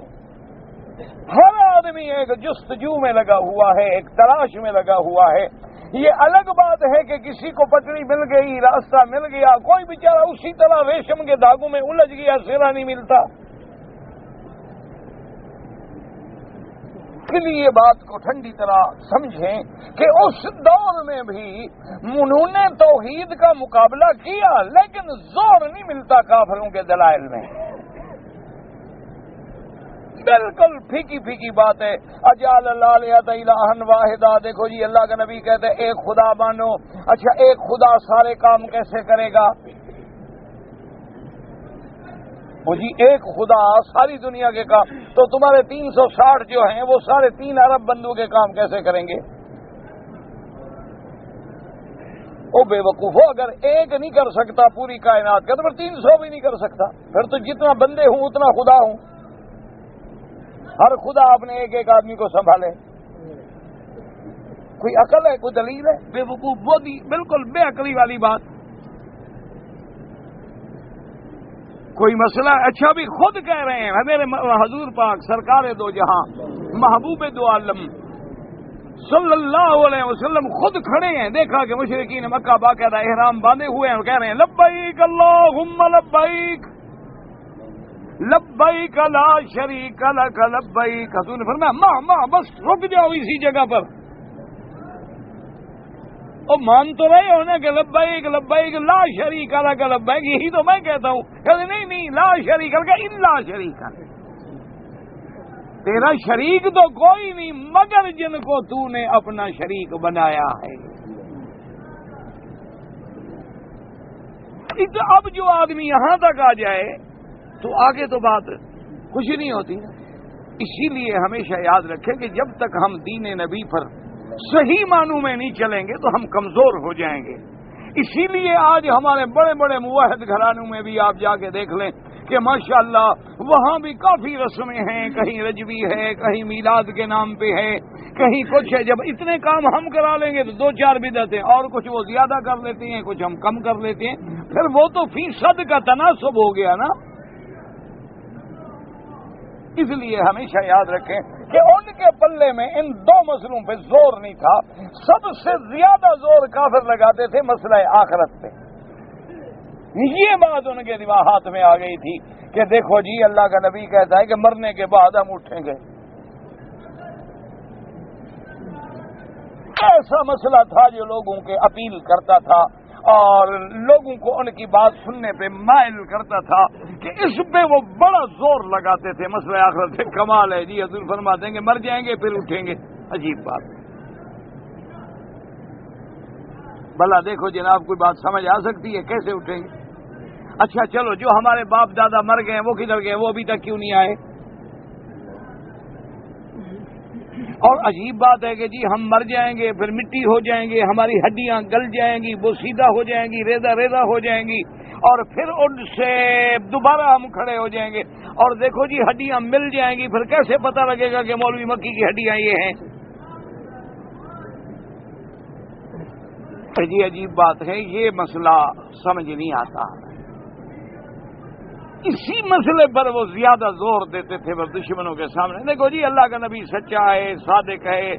Speaker 1: ہر آدمی ایک جستجو میں لگا ہوا ہے، ایک تلاش میں لگا ہوا ہے۔ یہ الگ بات ہے کہ کسی کو پٹری مل گئی، راستہ مل گیا، کوئی بیچارہ اسی طرح ریشم کے دھاگوں میں الجھ گیا، سرا نہیں ملتا۔ اس لیے بات کو ٹھنڈی طرح سمجھیں کہ اس دور میں بھی انہوں نے توحید کا مقابلہ کیا، لیکن زور نہیں ملتا کافروں کے دلائل میں۔ بالکل پھیکی پھیکی بات ہے۔ اجعل الآلہۃ الہا واحدا، دیکھو جی اللہ کا نبی کہتے ہیں ایک خدا مانو۔ اچھا ایک خدا سارے کام کیسے کرے گا؟ وہ جی ایک خدا ساری دنیا کے کام، تو تمہارے 360 جو ہیں وہ سارے 3 ارب بندوں کے کام کیسے کریں گے؟ او بے وقوفو، اگر ایک نہیں کر سکتا پوری کائنات کا تو پھر 300 بھی نہیں کر سکتا، پھر تو جتنا بندے ہوں اتنا خدا ہوں۔ ہر خدا اپنے ایک آدمی کو سنبھالے۔ کوئی عقل ہے؟ کوئی دلیل ہے؟ بے وقوف بودی، بالکل بے عقلی والی بات۔ کوئی مسئلہ؟ اچھا بھی خود کہہ رہے ہیں میرے حضور پاک سرکار دو جہاں محبوب دو عالم صلی اللہ علیہ وسلم خود کھڑے ہیں، دیکھا کہ مشرکین مکہ باقاعدہ احرام باندھے ہوئے ہیں، کہہ رہے ہیں لبیک اللہم لبیک لبیک لا شریک لک لبیک۔ حضور نے فرمایا ماں بس رک جاؤ اسی جگہ پر۔ اور مان تو رہے ہو نا کہ لبیک لبیک لا شریک لک لبیک، یہی تو میں کہتا ہوں۔ کہتے نہیں لا شریک لک الا شریک لک، تیرا شریک تو کوئی نہیں مگر جن کو تو نے اپنا شریک بنایا ہے۔ اب جو آدمی یہاں تک آ جائے تو آگے تو بات خوشی نہیں ہوتی نا۔ اسی لیے ہمیشہ یاد رکھیں کہ جب تک ہم دین نبی پر صحیح معنوں میں نہیں چلیں گے تو ہم کمزور ہو جائیں گے۔ اسی لیے آج ہمارے بڑے بڑے موحد گھرانوں میں بھی آپ جا کے دیکھ لیں کہ ماشاءاللہ وہاں بھی کافی رسمیں ہیں، کہیں رجوی ہے، کہیں میلاد کے نام پہ ہے، کہیں کچھ ہے۔ جب اتنے کام ہم کرا لیں گے تو 2-4 بدعتیں، اور کچھ وہ زیادہ کر لیتے ہیں، کچھ ہم کم کر لیتے ہیں، پھر وہ تو فیصد کا تناسب ہو گیا نا۔ اس لیے ہمیشہ یاد رکھیں کہ ان کے پلے میں ان 2 مسئلوں پہ زور نہیں تھا، سب سے زیادہ زور کافر لگاتے تھے مسئلہ آخرت پہ۔ یہ بات ان کے دماغات میں آ گئی تھی کہ دیکھو جی اللہ کا نبی کہتا ہے کہ مرنے کے بعد ہم اٹھیں گے۔ ایسا مسئلہ تھا جو لوگوں کے اپیل کرتا تھا اور لوگوں کو ان کی بات سننے پہ مائل کرتا تھا کہ اس پہ وہ بڑا زور لگاتے تھے۔ مسئلہ آخرت سے کمال ہے جی، حضور فرماتے ہیں کہ مر جائیں گے پھر اٹھیں گے۔ عجیب بات۔ بھلا دیکھو جناب کوئی بات سمجھ آ سکتی ہے کیسے اٹھیں گے؟ اچھا چلو جو ہمارے باپ دادا مر گئے وہ کدھر گئے؟ وہ ابھی تک کیوں نہیں آئے؟ اور عجیب بات ہے کہ جی ہم مر جائیں گے پھر مٹی ہو جائیں گے، ہماری ہڈیاں گل جائیں گی، وہ سیدھا ہو جائیں گی، ریزہ ریزہ ہو جائیں گی، اور پھر ان سے دوبارہ ہم کھڑے ہو جائیں گے، اور دیکھو جی ہڈیاں مل جائیں گی، پھر کیسے پتہ لگے گا کہ مولوی مکی کی ہڈیاں یہ ہیں؟ جی عجیب بات ہے، یہ مسئلہ سمجھ نہیں آتا۔ اسی مسئلے پر وہ زیادہ زور دیتے تھے وہ دشمنوں کے سامنے۔ دیکھو جی اللہ کا نبی سچا ہے، صادق ہے،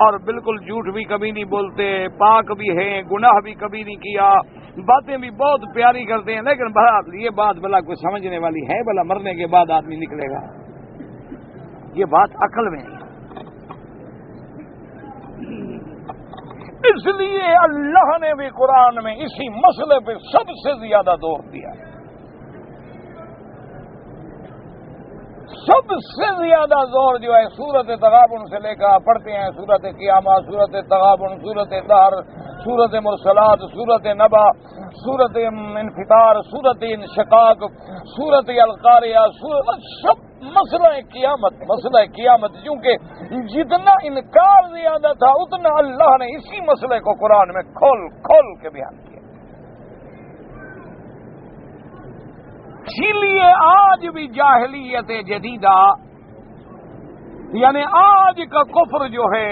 Speaker 1: اور بالکل جھوٹ بھی کبھی نہیں بولتے، پاک بھی ہیں، گناہ بھی کبھی نہیں کیا، باتیں بھی بہت پیاری کرتے ہیں، لیکن بہرحال یہ بات بھلا کوئی سمجھنے والی ہے؟ بھلا مرنے کے بعد آدمی نکلے گا؟ یہ بات عقل میں نہیں۔ اس لیے اللہ نے بھی قرآن میں اسی مسئلے پہ سب سے زیادہ زور دیا ہے۔ سب سے زیادہ زور جو ہے سورت تغابن سے لے کر پڑھتے ہیں، سورت قیامہ، سورت تغابن، سورت دہر، سورت مرسلات، سورت نبا، سورت انفطار، سورت انشقاق، سورت القاریہ، سب مسئلہ قیامت، کیونکہ جتنا انکار زیادہ تھا اتنا اللہ نے اسی مسئلے کو قرآن میں کھول کھول کے بیان کیا۔ اسی لیے آج بھی جاہلیت جدیدہ، یعنی آج کا کفر جو ہے،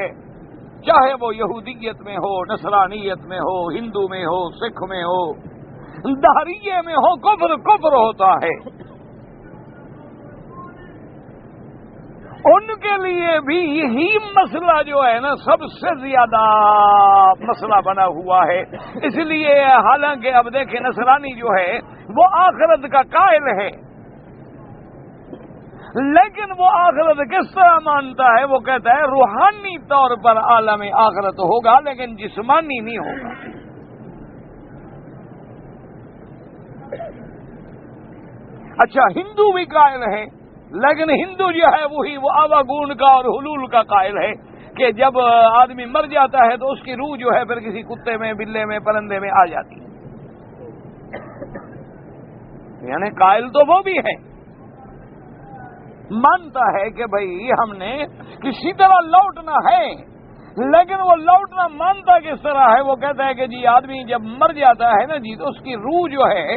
Speaker 1: چاہے وہ یہودیت میں ہو، نصرانیت میں ہو، ہندو میں ہو، سکھ میں ہو، دہریے میں ہو، کفر ہوتا ہے۔ ان کے لیے بھی یہی مسئلہ جو ہے نا سب سے زیادہ مسئلہ بنا ہوا ہے۔ اس لیے حالانکہ اب دیکھیں نصرانی جو ہے وہ آخرت کا قائل ہے، لیکن وہ آخرت کس طرح مانتا ہے؟ وہ کہتا ہے روحانی طور پر عالم آخرت ہوگا لیکن جسمانی نہیں ہوگا۔ اچھا ہندو بھی قائل ہے، لیکن ہندو جو ہے وہی وہ آواگون کا اور حلول کا قائل ہے کہ جب آدمی مر جاتا ہے تو اس کی روح جو ہے پھر کسی کتے میں، بلے میں، پرندے میں آ جاتی ہے۔ یعنی قائل تو وہ بھی ہے، مانتا ہے کہ بھئی ہم نے کسی طرح لوٹنا ہے، لیکن وہ لوٹنا مانتا کس طرح ہے؟ وہ کہتا ہے کہ جی آدمی جب مر جاتا ہے نا جی تو اس کی روح جو ہے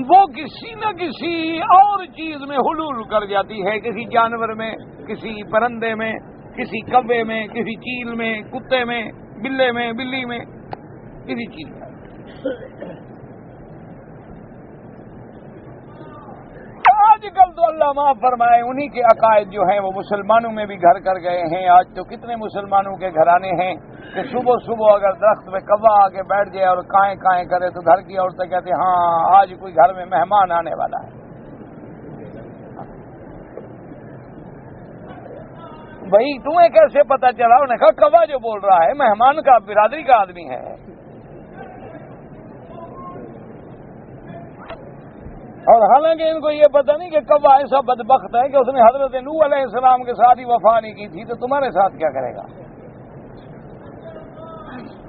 Speaker 1: وہ کسی نہ کسی اور چیز میں حلول کر جاتی ہے، کسی جانور میں، کسی پرندے میں، کسی کوے میں، کسی چیل میں، کتے میں، بلے میں، بلی میں، کسی چیز میں۔ آج کل تو اللہ معاف فرمائے انہی کے عقائد جو ہیں وہ مسلمانوں میں بھی گھر کر گئے ہیں۔ آج تو کتنے مسلمانوں کے گھرانے ہیں کہ صبح صبح اگر درخت میں کوا آ کے بیٹھ جائے اور کائیں کائیں کرے تو گھر کی عورتیں کہتے ہیں ہاں آج کوئی گھر میں مہمان آنے والا ہے۔ بھائی تمہیں کیسے پتا چلا؟ انہوں نے کہا کوا جو بول رہا ہے مہمان کا، برادری کا آدمی ہے۔ اور حالانکہ ان کو یہ پتہ نہیں کہ کوا ایسا بدبخت ہے کہ اس نے حضرت نوح علیہ السلام کے ساتھ ہی وفا نہیں کی تھی تو تمہارے ساتھ کیا کرے گا؟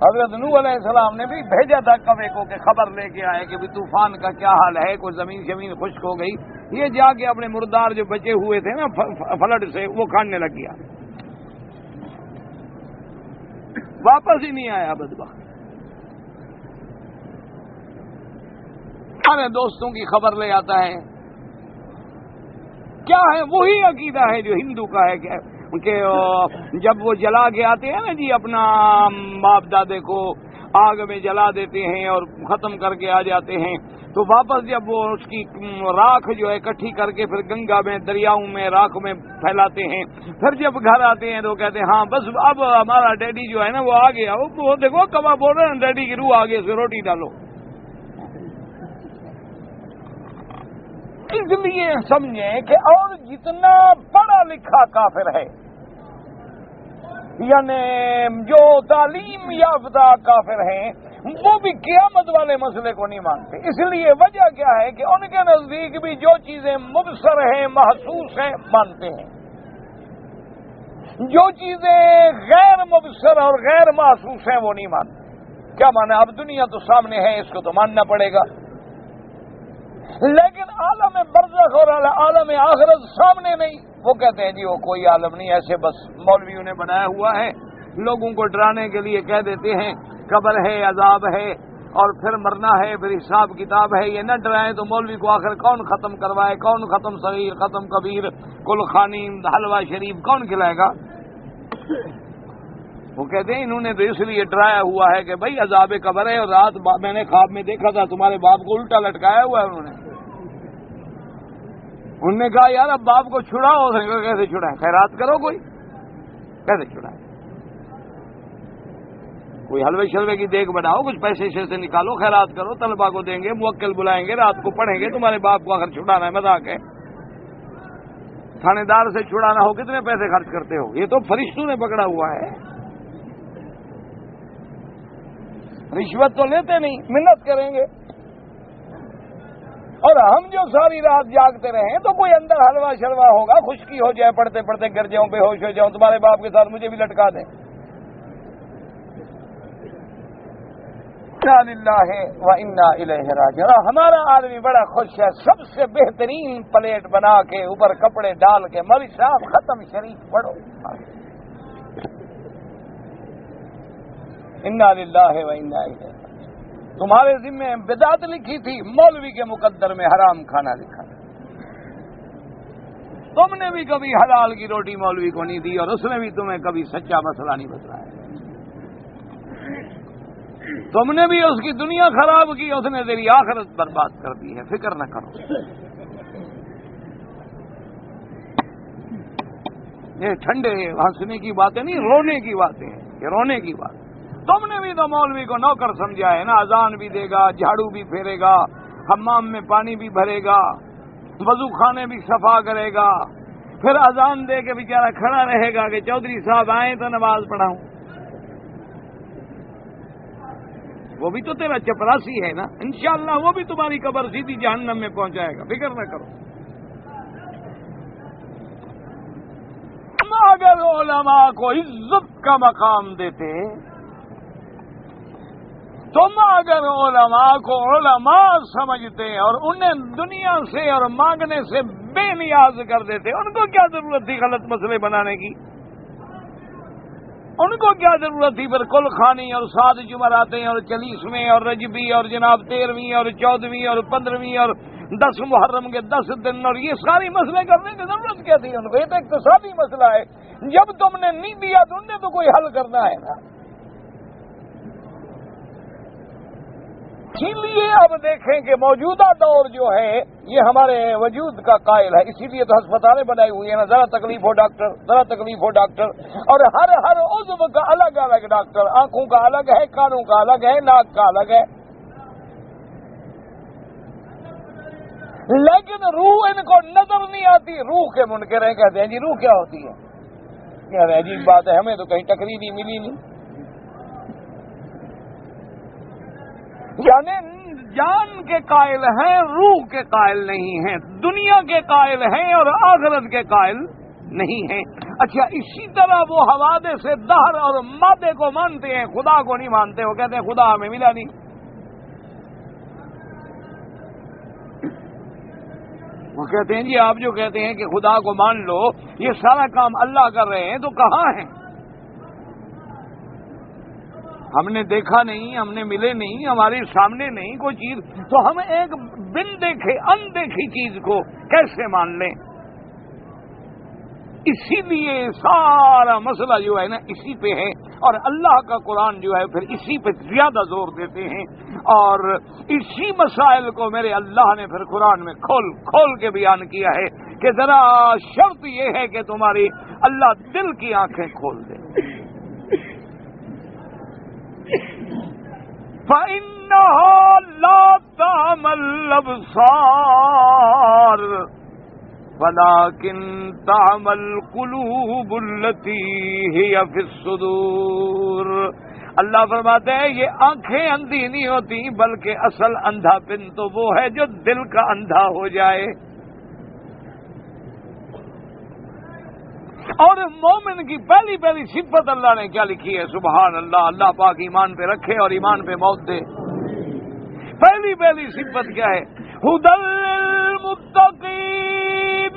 Speaker 1: حضرت نوح علیہ السلام نے بھی بھیجا تھا کوے کو کہ خبر لے کے آئے کہ بھی طوفان کا کیا حال ہے، کوئی زمین خشک ہو گئی، یہ جا کے اپنے مردار جو بچے ہوئے تھے نا فلڈ سے وہ کھانے لگ گیا، واپس ہی نہیں آیا بدبخت۔ سارے دوستوں کی خبر لے آتا ہے، کیا ہے وہی عقیدہ ہے جو ہندو کا ہے کہ جب وہ جلا کے آتے ہیں نا جی اپنا باپ دادے کو آگ میں جلا دیتے ہیں اور ختم کر کے آ جاتے ہیں، تو واپس جب وہ اس کی راکھ جو ہے اکٹھی کر کے پھر گنگا میں دریاؤں میں راکھ میں پھیلاتے ہیں، پھر جب گھر آتے ہیں تو کہتے ہیں ہاں بس اب ہمارا ڈیڈی جو ہے نا وہ آ گیا، وہ دیکھو کباب بول رہے ہیں ڈیڈی کی روح آگے سے روٹی ڈالو۔ اس لیے سمجھیں کہ اور جتنا پڑھا لکھا کافر ہے، یعنی جو تعلیم یافتہ کافر ہیں، وہ بھی قیامت والے مسئلے کو نہیں مانتے۔ اس لیے وجہ کیا ہے کہ ان کے نزدیک بھی جو چیزیں مبصر ہیں محسوس ہیں مانتے ہیں، جو چیزیں غیر مبصر اور غیر محسوس ہیں وہ نہیں مانتے۔ کیا مانا؟ اب دنیا تو سامنے ہے، اس کو تو ماننا پڑے گا، لیکن عالم برزخ اور عالم آخرت سامنے نہیں۔ وہ کہتے ہیں جی وہ کوئی عالم نہیں، ایسے بس مولویوں نے بنایا ہوا ہے، لوگوں کو ڈرانے کے لیے کہہ دیتے ہیں قبر ہے، عذاب ہے اور پھر مرنا ہے، پھر حساب کتاب ہے۔ یہ نہ ڈرائیں تو مولوی کو آخر کون ختم کروائے، کون ختم صغیر ختم کبیر کل خانی حلوہ شریف کون کھلائے گا؟ وہ کہتے ہیں انہوں نے تو اس لیے ڈرایا ہوا ہے کہ بھائی عذاب قبر ہے، اور رات میں نے خواب میں دیکھا تھا تمہارے باپ کو الٹا لٹکایا ہوا ہے انہوں نے کہا یار اب باپ کو چھڑاؤ، کیسے چھڑائیں؟ خیرات کرو، کوئی کیسے چھڑائیں؟ کوئی حلوے شلوے کی دیکھ بناؤ، کچھ پیسے سے نکالو، خیرات کرو، طلبا کو دیں گے، موکل بلائیں گے، رات کو پڑھیں گے، تمہارے باپ کو آخر چھڑانا ہے، مذاق ہے؟ تھانے دار سے چھڑانا ہو کتنے پیسے خرچ کرتے ہو؟ یہ تو فرشتوں نے پکڑا ہوا ہے، رشوت تو لیتے نہیں، منت کریں گے۔ اور ہم جو ساری رات جاگتے رہیں تو کوئی اندر حلوہ شلوا ہوگا، خشکی ہو جائے، پڑھتے پڑھتے گر جاؤں، بے ہوش ہو جاؤں، تمہارے باپ کے ساتھ مجھے بھی لٹکا دیں۔ انا للہ و انا الیہ راجعون۔ ہمارا آدمی بڑا خوش ہے، سب سے بہترین پلیٹ بنا کے اوپر کپڑے ڈال کے مولوی صاحب ختم شریف پڑھو۔ انا للہ و انا الیہ۔ تمہارے ذمہ بدعت لکھی تھی، مولوی کے مقدر میں حرام کھانا لکھا۔ تم نے بھی کبھی حلال کی روٹی مولوی کو نہیں دی، اور اس نے بھی تمہیں کبھی سچا مسئلہ نہیں بتلایا۔ تم نے بھی اس کی دنیا خراب کی، اس نے تیری آخرت برباد کر دی ہے، فکر نہ کرو۔ یہ ٹھنڈے ہنسنے کی باتیں نہیں، رونے کی باتیں ہیں، یہ رونے کی بات۔ تم نے بھی تو مولوی کو نوکر سمجھا ہے نا، اذان بھی دے گا، جھاڑو بھی پھیرے گا، حمام میں پانی بھی بھرے گا، وضو خانے بھی صفا کرے گا، پھر اذان دے کے بیچارہ کھڑا رہے گا کہ چودھری صاحب آئیں تو نماز پڑھاؤں۔ وہ بھی تو تیرا چپراسی ہے نا، انشاءاللہ وہ بھی تمہاری قبر سیدھی جہنم میں پہنچائے گا، فکر نہ کرو۔ اگر علماء کو عزت کا مقام دیتے، تم اگر علماء کو علماء سمجھتے اور انہیں دنیا سے اور مانگنے سے بے نیاز کر دیتے، ان کو کیا ضرورت تھی غلط مسئلے بنانے کی؟ ان کو کیا ضرورت تھی پھر کل خانی اور 7 جمعراتیں اور 40ویں اور رجبی اور جناب 13ویں اور 14ویں اور 15ویں اور 10 محرم کے 10 دن اور یہ ساری مسئلے کرنے کی ضرورت کیا تھی ان کو؟ یہ تو اقتصادی مسئلہ ہے، جب تم نے نہیں دیا تو ان نے تو کوئی حل کرنا ہے نا۔ اسی لیے اب دیکھیں کہ موجودہ دور جو ہے یہ ہمارے وجود کا قائل ہے، اسی لیے تو ہسپتالیں بنائی ہوئی ہیں نا، ذرا تکلیف ہو ڈاکٹر، ذرا تکلیف ہو ڈاکٹر، اور ہر عضو کا الگ الگ ڈاکٹر، آنکھوں کا الگ ہے، کانوں کا الگ ہے، ناک کا الگ ہے، لیکن روح ان کو نظر نہیں آتی۔ روح کے منکر ہیں، کہتے ہیں جی روح کیا ہوتی ہے؟ کہہ رہے ہیں عجیب بات ہے، ہمیں تو کہیں تقریر ہی ملی نہیں۔ یعنی جان کے قائل ہیں، روح کے قائل نہیں ہیں، دنیا کے قائل ہیں اور آخرت کے قائل نہیں ہیں۔ اچھا اسی طرح وہ حوادث سے دہر اور مادے کو مانتے ہیں، خدا کو نہیں مانتے۔ وہ کہتے ہیں خدا ہمیں ملا نہیں۔ وہ کہتے ہیں جی آپ جو کہتے ہیں کہ خدا کو مان لو، یہ سارا کام اللہ کر رہے ہیں، تو کہاں ہیں؟ ہم نے دیکھا نہیں، ہم نے ملے نہیں، ہمارے سامنے نہیں کوئی چیز، تو ہم ایک بن دیکھے اندیکھی چیز کو کیسے مان لیں؟ اسی لیے سارا مسئلہ جو ہے نا اسی پہ ہے، اور اللہ کا قرآن جو ہے پھر اسی پہ زیادہ زور دیتے ہیں، اور اسی مسائل کو میرے اللہ نے پھر قرآن میں کھول کے بیان کیا ہے کہ ذرا شرط یہ ہے کہ تمہاری اللہ دل کی آنکھیں کھول دے۔ فَإِنَّهَا لَا تَعْمَى الْأَبْصَارُ وَلَكِنْ تَعْمَى الْقُلُوبُ الَّتِي هِيَ فِي الصُّدُورِ۔ اللہ فرماتے ہیں یہ آنکھیں اندھی نہیں ہوتی، بلکہ اصل اندھا پن تو وہ ہے جو دل کا اندھا ہو جائے۔ اور مومن کی پہلی صفت اللہ نے کیا لکھی ہے؟ سبحان اللہ، اللہ پاک ایمان پہ رکھے اور ایمان پہ موت دے۔ پہلی صفت کیا ہے؟ ھدی للمتقین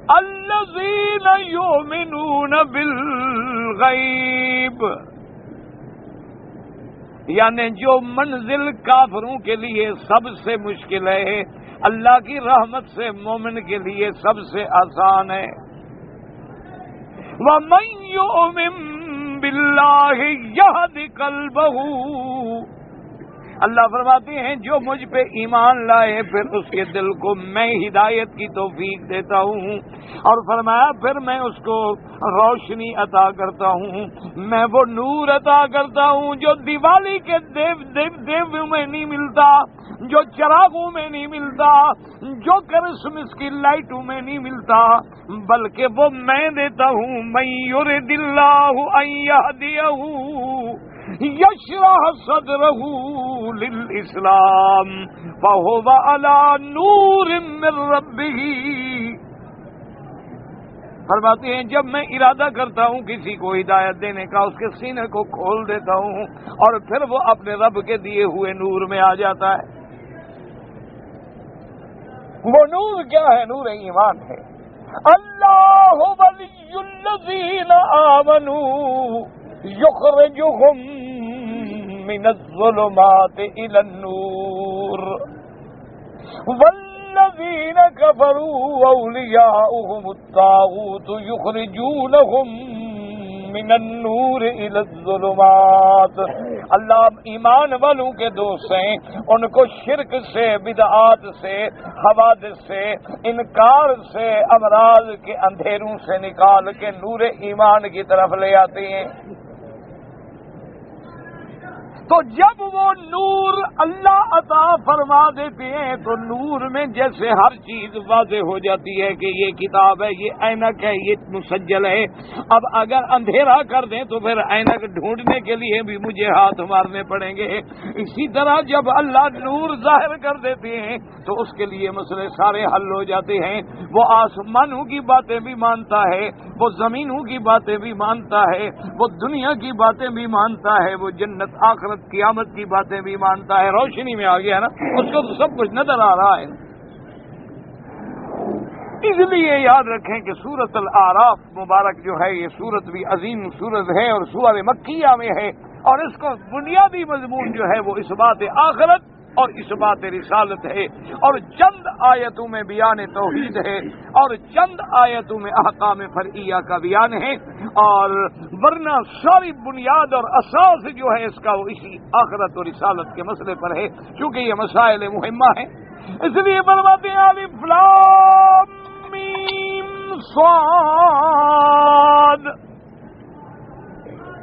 Speaker 1: الذین یؤمنون بالغیب، یعنی جو منزل کافروں کے لیے سب سے مشکل ہے، اللہ کی رحمت سے مومن کے لیے سب سے آسان ہے۔ وَمَن يُؤْمِن بِاللَّهِ يَهْدِ قَلْبَهُ، اللہ فرماتے ہیں جو مجھ پہ ایمان لائے پھر اس کے دل کو میں ہدایت کی توفیق دیتا ہوں، اور فرمایا پھر میں اس کو روشنی عطا کرتا ہوں، میں وہ نور عطا کرتا ہوں جو دیوالی کے دیو میں نہیں ملتا، جو چراغوں میں نہیں ملتا، جو کرسمس کی لائٹوں میں نہیں ملتا، بلکہ وہ میں دیتا ہوں۔ من یرد اللہ ان یہدیہ یشرح صدرہ للاسلام فہو علی نور من ربہ، فرماتے ہیں جب میں ارادہ کرتا ہوں کسی کو ہدایت دینے کا، اس کے سینے کو کھول دیتا ہوں اور پھر وہ اپنے رب کے دیے ہوئے نور میں آ جاتا ہے۔ وہ نور کیا ہے؟ نور ایمان ہے۔ اللہ ولی الذین آمنوا یخرجہم من الظلمات الی النور والذین کفروا اولیاؤہم الطاغوت یخرجونہم من النور الی الظلمات۔ اللہ ایمان والوں کے دوست ہیں، ان کو شرک سے، بدعات سے، حوادث سے، انکار سے، امراض کے اندھیروں سے نکال کے نور ایمان کی طرف لے آتے ہیں۔ تو جب وہ نور اللہ عطا فرما دیتے ہیں تو نور میں جیسے ہر چیز واضح ہو جاتی ہے کہ یہ کتاب ہے، یہ اینک ہے، یہ مسجل ہے۔ اب اگر اندھیرا کر دیں تو پھر اینک ڈھونڈنے کے لیے بھی مجھے ہاتھ مارنے پڑیں گے۔ اسی طرح جب اللہ نور ظاہر کر دیتے ہیں تو اس کے لیے مسئلے سارے حل ہو جاتے ہیں۔ وہ آسمانوں کی باتیں بھی مانتا ہے، وہ زمینوں کی باتیں بھی مانتا ہے، وہ دنیا کی باتیں بھی مانتا ہے، وہ جنت آخرت قیامت کی باتیں بھی مانتا ہے۔ روشنی میں آ گیا نا، اس کو تو سب کچھ نظر آ رہا ہے۔ اس لیے یاد رکھیں کہ سورۃ الاعراف مبارک جو ہے یہ سورت بھی عظیم سورت ہے اور سورہ مکیہ میں ہے، اور اس کو بنیادی مضمون جو ہے وہ اثبات آخرت اور اثبات رسالت ہے، اور چند آیتوں میں بیان توحید ہے اور چند آیتوں میں احکام فرعیہ کا بیان ہے، اور ورنہ ساری بنیاد اور اساس جو ہے اس کا وہ اسی آخرت اور رسالت کے مسئلے پر ہے، کیونکہ یہ مسائل مہمہ ہیں۔ اس لیے فرماتے ہیں الف لام میم صاد،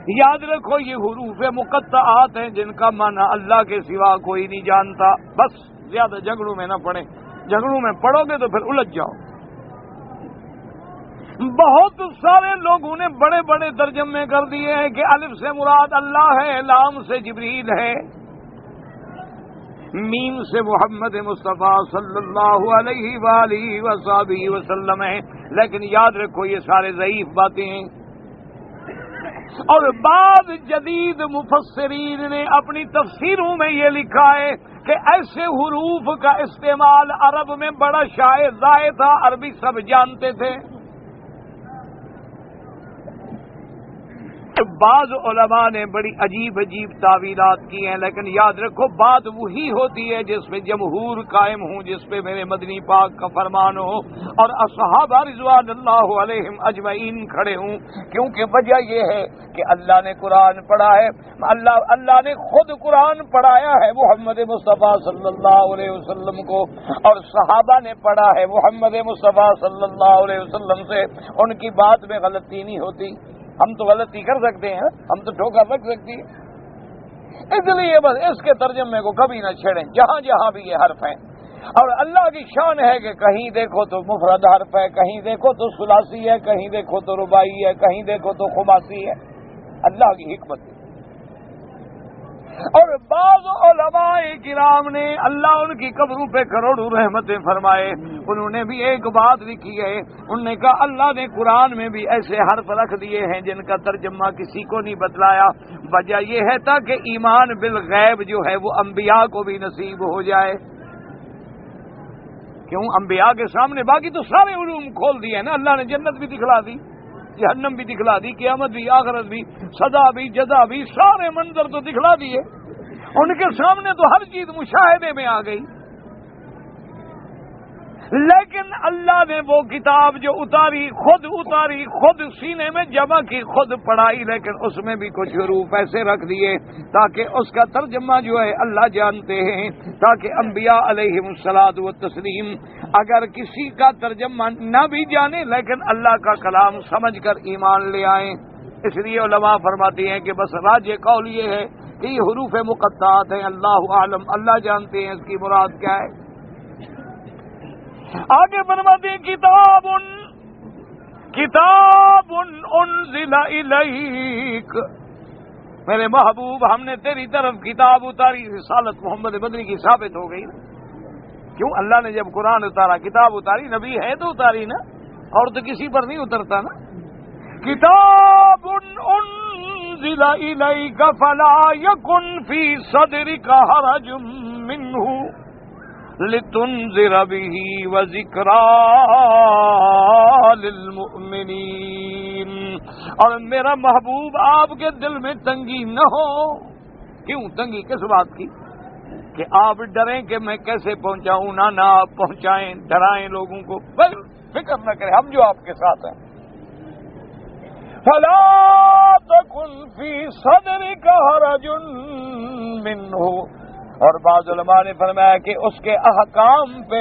Speaker 1: یاد رکھو یہ حروف مقطعات ہیں جن کا معنی اللہ کے سوا کوئی نہیں جانتا۔ بس زیادہ جھگڑوں میں نہ پڑیں، جھگڑوں میں پڑو گے تو پھر الجھ جاؤ۔ بہت سارے لوگوں نے بڑے بڑے ترجمے کر دیے ہیں کہ الف سے مراد اللہ ہے، لام سے جبریل ہے، میم سے محمد مصطفیٰ صلی اللہ علیہ وآلہ وصحبہ وسلم ہے، لیکن یاد رکھو یہ سارے ضعیف باتیں ہیں۔ اور بعض جدید مفسرین نے اپنی تفسیروں میں یہ لکھا ہے کہ ایسے حروف کا استعمال عرب میں بڑا شائع ضائع تھا، عربی سب جانتے تھے۔ بعض علماء نے بڑی عجیب عجیب تعویلات کی ہیں، لیکن یاد رکھو بات وہی ہوتی ہے جس پہ جمہور قائم ہوں، جس پہ میرے مدنی پاک کا فرمان ہو اور اصحابہ رضوان اللہ علیہم اجمعین کھڑے ہوں، کیونکہ وجہ یہ ہے کہ اللہ نے قرآن پڑھا ہے، اللہ نے خود قرآن پڑھایا ہے محمد مصطفیٰ صلی اللہ علیہ وسلم کو، اور صحابہ نے پڑھا ہے محمد مصطفیٰ صلی اللہ علیہ وسلم سے، ان کی بات میں غلطی نہیں ہوتی۔ ہم تو غلطی کر سکتے ہیں، ہم تو ٹھوکر رکھ سکتے ہیں، اس لیے بس اس کے ترجمے کو کبھی نہ چھیڑیں جہاں جہاں بھی یہ حرف ہیں۔ اور اللہ کی شان ہے کہ کہیں دیکھو تو مفرد حرف ہے، کہیں دیکھو تو ثلاثی ہے، کہیں دیکھو تو رباعی ہے، کہیں دیکھو تو خماسی ہے، اللہ کی حکمت ہے۔ اور بعض علماء کرام نے اللہ ان کی قبروں پہ کروڑوں رحمتیں فرمائے، انہوں نے بھی ایک بات لکھی ہے، انہوں نے کہا اللہ نے قرآن میں بھی ایسے حرف رکھ دیے ہیں جن کا ترجمہ کسی کو نہیں بتلایا، وجہ یہ ہے تاکہ ایمان بالغیب جو ہے وہ انبیاء کو بھی نصیب ہو جائے۔ کیوں؟ انبیاء کے سامنے باقی تو سارے علوم کھول دیے نا، اللہ نے جنت بھی دکھلا دی، جہنم بھی دکھلا دی، قیامت بھی، آخرت بھی، سزا بھی، جزا بھی، سارے منظر تو دکھلا دیے، ان کے سامنے تو ہر چیز مشاہدے میں آ گئی۔ لیکن اللہ نے وہ کتاب جو اتاری، خود سینے میں جمع کی، خود پڑھائی، لیکن اس میں بھی کچھ حروف ایسے رکھ دیے تاکہ اس کا ترجمہ جو ہے اللہ جانتے ہیں، تاکہ انبیاء علیہم الصلاۃ والتسلیم اگر کسی کا ترجمہ نہ بھی جانے لیکن اللہ کا کلام سمجھ کر ایمان لے آئیں۔ اس لیے علماء فرماتے ہیں کہ بس راج قول یہ ہے کہ یہ حروف مقطعات ہیں، اللہ عالم، اللہ جانتے ہیں اس کی مراد کیا ہے۔ آگے فرماتے ہیں کتاب انزل الیک، میرے محبوب ہم نے تیری طرف کتاب اتاری، رسالت محمد مدنی کی ثابت ہو گئی نا۔ کیوں؟ اللہ نے جب قرآن اتارا، کتاب اتاری، نبی ہے تو اتاری نا، اور تو کسی پر نہیں اترتا نا۔ کتاب انزل الیک فلا یکن فی صدرک حرج منہ لتنذر به وذکری للمؤمنین، اور میرا محبوب آپ کے دل میں تنگی نہ ہو۔ کیوں تنگی؟ کس بات کی؟ کہ آپ ڈریں کہ میں کیسے پہنچاؤں، نہ آپ پہنچائیں، ڈرائیں لوگوں کو، بس فکر نہ کریں، ہم جو آپ کے ساتھ ہیں۔ فلا تکن فی صدرک حرج منہ، اور بعض علماء نے فرمایا کہ اس کے احکام پہ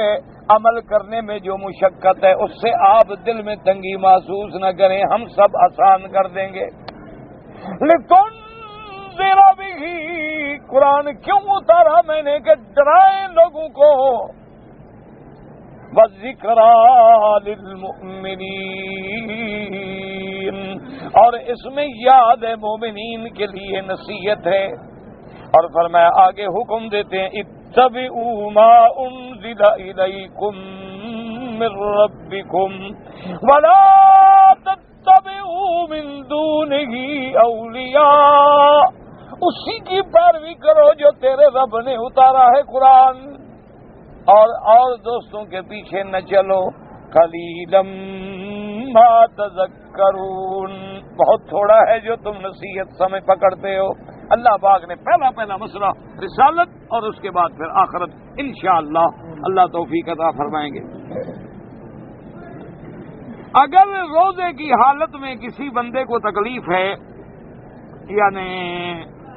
Speaker 1: عمل کرنے میں جو مشقت ہے اس سے آپ دل میں تنگی محسوس نہ کریں، ہم سب آسان کر دیں گے۔ لتنذر به، قرآن کیوں اتارا میں نے کہ ڈرائیں لوگوں کو، وذکری للمؤمنین، اور اس میں یاد ہے مومنین کے لیے، نصیحت ہے۔ اور فرمایا آگے حکم دیتے ہیں اتبعوا ما انزل الیکم من ربکم ولا تتبعوا من دونہ اولیاء، اسی کی پیروی کرو جو تیرے رب نے اتارا ہے قرآن، اور دوستوں کے پیچھے نہ چلو۔ قلیلا ما تذکرون، بہت تھوڑا ہے جو تم نصیحت سمجھ پکڑتے ہو۔ اللہ پاک نے پہلا مسئلہ رسالت اور اس کے بعد پھر آخرت، انشاءاللہ اللہ توفیق عطا فرمائیں گے۔ اگر روزے کی حالت میں کسی بندے کو تکلیف ہے، یعنی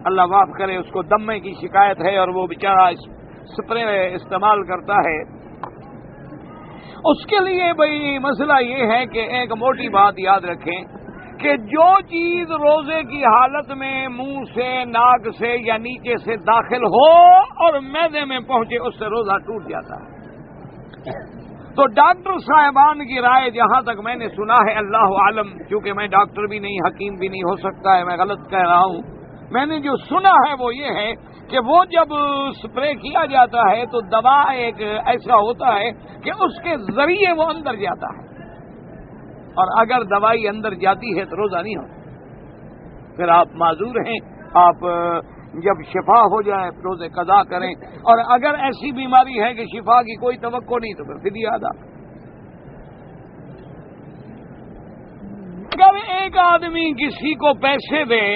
Speaker 1: اللہ معاف کرے اس کو دمے کی شکایت ہے اور وہ بیچارہ سپرے استعمال کرتا ہے، اس کے لیے بھائی مسئلہ یہ ہے کہ ایک موٹی بات یاد رکھیں کہ جو چیز روزے کی حالت میں منہ سے، ناک سے یا نیچے سے داخل ہو اور معدے میں پہنچے اس سے روزہ ٹوٹ جاتا ہے۔ تو ڈاکٹر صاحبان کی رائے جہاں تک میں نے سنا ہے، اللہ عالم، کیونکہ میں ڈاکٹر بھی نہیں، حکیم بھی نہیں، ہو سکتا ہے میں غلط کہہ رہا ہوں، میں نے جو سنا ہے وہ یہ ہے کہ وہ جب سپرے کیا جاتا ہے تو دوا ایک ایسا ہوتا ہے کہ اس کے ذریعے وہ اندر جاتا ہے، اور اگر دوائی اندر جاتی ہے تو روزہ نہیں ہوتا، پھر آپ معذور ہیں، آپ جب شفا ہو جائے روزے قضا کریں، اور اگر ایسی بیماری ہے کہ شفا کی کوئی توقع نہیں تو پھر فدیہ ادا۔ اگر ایک آدمی کسی کو پیسے دے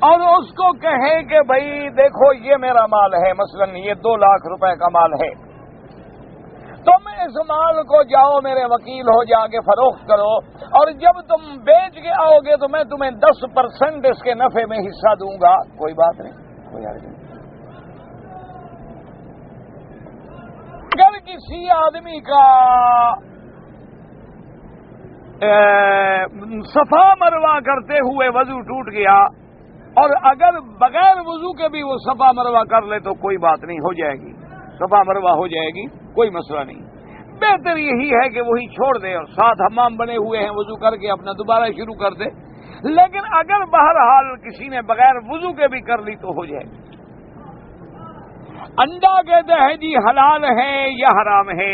Speaker 1: اور اس کو کہے کہ بھائی دیکھو یہ میرا مال ہے، مثلا یہ 2 لاکھ روپے کا مال ہے، تم اس مال کو جاؤ میرے وکیل ہو جا کے فروخت کرو، اور جب تم بیچ کے آؤ گے تو میں تمہیں 10% اس کے نفع میں حصہ دوں گا، کوئی بات نہیں، کوئی حرج نہیں۔ اگر کسی آدمی کا صفا مروہ کرتے ہوئے وضو ٹوٹ گیا، اور اگر بغیر وضو کے بھی وہ صفا مروہ کر لے تو کوئی بات نہیں، ہو جائے گی، صفا مروہ ہو جائے گی، کوئی مسئلہ نہیں۔ بہتر یہی ہے کہ وہی چھوڑ دے اور 7 حمام بنے ہوئے ہیں، وضو کر کے اپنا دوبارہ شروع کر دے۔ لیکن اگر بہرحال کسی نے بغیر وضو کے بھی کر لی تو ہو جائے گی۔ انڈا کہتے ہیں جی حلال ہے یا حرام ہے؟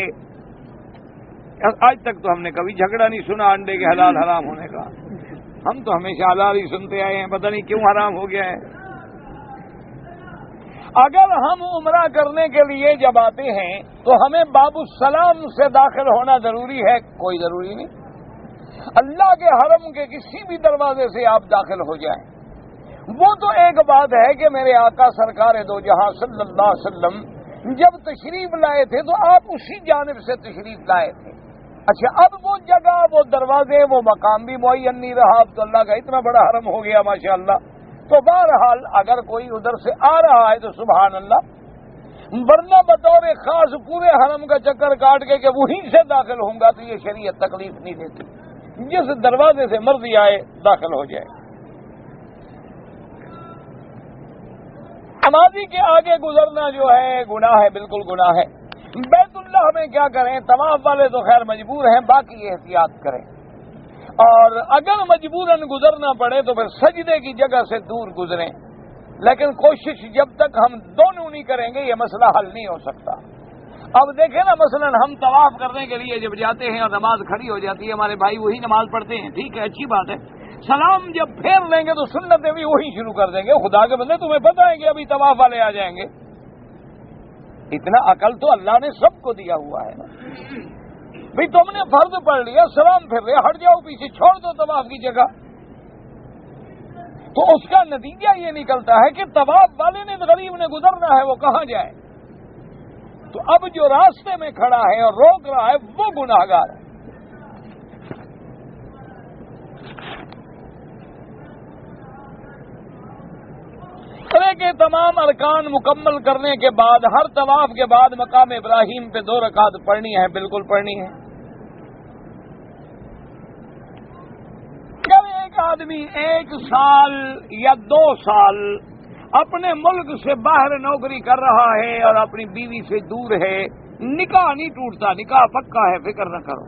Speaker 1: آج تک تو ہم نے کبھی جھگڑا نہیں سنا انڈے کے حلال حرام ہونے کا، ہم تو ہمیشہ حلال ہی سنتے آئے ہیں، پتہ نہیں کیوں حرام ہو گیا ہے۔ اگر ہم عمرہ کرنے کے لیے جب آتے ہیں تو ہمیں باب السلام سے داخل ہونا ضروری ہے؟ کوئی ضروری نہیں، اللہ کے حرم کے کسی بھی دروازے سے آپ داخل ہو جائیں۔ وہ تو ایک بات ہے کہ میرے آقا سرکار دو جہاں صلی اللہ علیہ وسلم جب تشریف لائے تھے تو آپ اسی جانب سے تشریف لائے تھے۔ اچھا، اب وہ جگہ، وہ دروازے، وہ مقام بھی معین نہیں رہا، اب تو اللہ کا اتنا بڑا حرم ہو گیا ماشاءاللہ۔ تو بہرحال اگر کوئی ادھر سے آ رہا ہے تو سبحان اللہ، ورنہ بطور خاص پورے حرم کا چکر کاٹ کے کہ وہیں سے داخل ہوں گا تو یہ شریعت تکلیف نہیں دیتی، جس دروازے سے مرضی آئے داخل ہو جائے۔ نمازی کے آگے گزرنا جو ہے گناہ ہے، بالکل گناہ ہے۔ بیت اللہ میں کیا کریں؟ طواف والے تو خیر مجبور ہیں، باقی احتیاط کریں، اور اگر مجبوراً گزرنا پڑے تو پھر سجدے کی جگہ سے دور گزریں، لیکن کوشش جب تک ہم دونوں نہیں کریں گے یہ مسئلہ حل نہیں ہو سکتا۔ اب دیکھیں نا، مثلا ہم طواف کرنے کے لیے جب جاتے ہیں اور نماز کھڑی ہو جاتی ہے، ہمارے بھائی وہی نماز پڑھتے ہیں، ٹھیک ہے، اچھی بات ہے، سلام جب پھیر لیں گے تو سنتیں بھی وہی شروع کر دیں گے۔ خدا کے بندے، تمہیں پتہ ہے کہ ابھی طواف والے آ جائیں گے؟ اتنا عقل تو اللہ نے سب کو دیا ہوا ہے نا بھئی، تم نے فرض پڑھ لیا، سلام پھر رہے، ہٹ جاؤ پیچھے، چھوڑ دو طواف کی جگہ۔ تو اس کا نتیجہ یہ نکلتا ہے کہ طواف والے نے غریب نے گزرنا ہے، وہ کہاں جائے؟ تو اب جو راستے میں کھڑا ہے اور روک رہا ہے وہ گناہگار ہے۔ طرح کے تمام ارکان مکمل کرنے کے بعد ہر طواف کے بعد مقام ابراہیم پہ 2 رکعت پڑھنی ہے، بالکل پڑھنی ہے۔ اگر ایک آدمی 1 سال یا 2 سال اپنے ملک سے باہر نوکری کر رہا ہے اور اپنی بیوی سے دور ہے، نکاح نہیں ٹوٹتا، نکاح پکا ہے، فکر نہ کرو۔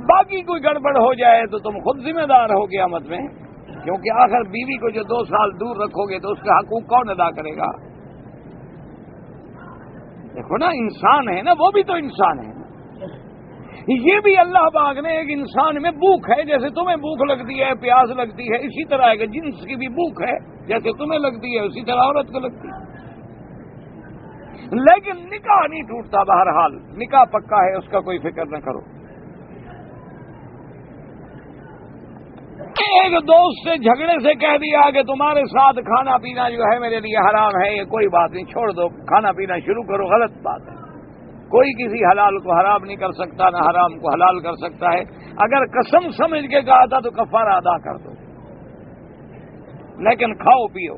Speaker 1: باقی کوئی گڑبڑ ہو جائے تو تم خود ذمہ دار ہو قیامت میں، کیونکہ آخر بیوی کو جو 2 سال دور رکھو گے تو اس کا حقوق کون ادا کرے گا؟ دیکھو نا، انسان ہے نا، وہ بھی تو انسان ہے۔ یہ بھی اللہ پاک نے ایک انسان میں بھوک ہے، جیسے تمہیں بھوک لگتی ہے، پیاس لگتی ہے، اسی طرح ہے کہ جنس کی بھی بھوک ہے، جیسے تمہیں لگتی ہے اسی طرح عورت کو لگتی ہے۔ لیکن نکاح نہیں ٹوٹتا، بہرحال نکاح پکا ہے، اس کا کوئی فکر نہ کرو۔ ایک دوست سے جھگڑے سے کہہ دیا کہ تمہارے ساتھ کھانا پینا جو ہے میرے لیے حرام ہے، یہ کوئی بات نہیں، چھوڑ دو، کھانا پینا شروع کرو، غلط بات ہے۔ کوئی کسی حلال کو حرام نہیں کر سکتا، نہ حرام کو حلال کر سکتا ہے۔ اگر قسم سمجھ کے کہا تھا تو کفارہ ادا کر دو، لیکن کھاؤ پیو۔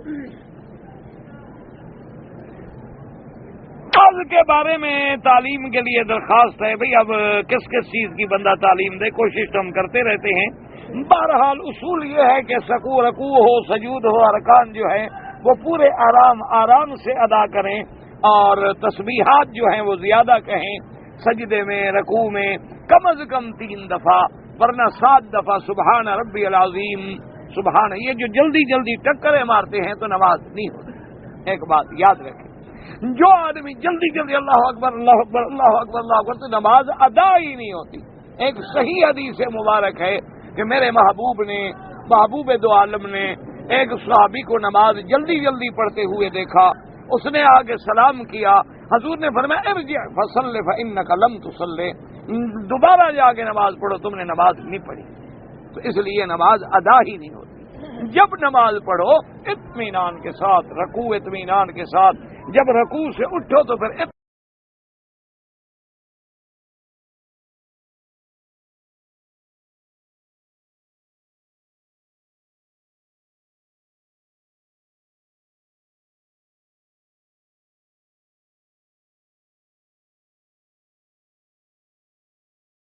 Speaker 1: آج کے بارے میں تعلیم کے لیے درخواست ہے، بھئی اب کس کس چیز کی بندہ تعلیم دے، کوشش تو ہم کرتے رہتے ہیں۔ بہرحال اصول یہ ہے کہ رکوع ہو، سجود ہو، ارکان جو ہے وہ پورے آرام سے ادا کریں، اور تسبیحات جو ہیں وہ زیادہ کہیں، سجدے میں، رکوع میں کم از کم 3 دفعہ، ورنہ 7 دفعہ سبحان ربی العظیم، سبحان۔ یہ جو جلدی جلدی ٹکریں مارتے ہیں تو نماز نہیں ہوتی۔ ایک بات یاد رکھیں، جو آدمی جلدی جلدی اللہ اکبر اللہ اکبر اللہ اکبر اللہ اکبر تو نماز ادا ہی نہیں ہوتی۔ ایک صحیح حدیث مبارک ہے کہ میرے محبوب دو عالم نے ایک صحابی کو نماز جلدی جلدی پڑھتے ہوئے دیکھا، اس نے آگے سلام کیا، حضور نے فرمایا ارجع فصل فانک لم تصلی، دوبارہ جا کے نماز پڑھو، تم نے نماز نہیں پڑھی۔ تو اس لیے نماز ادا ہی نہیں ہوتی۔ جب نماز پڑھو اطمینان کے ساتھ، رکوع اطمینان کے ساتھ، جب رکوع سے اٹھو تو پھر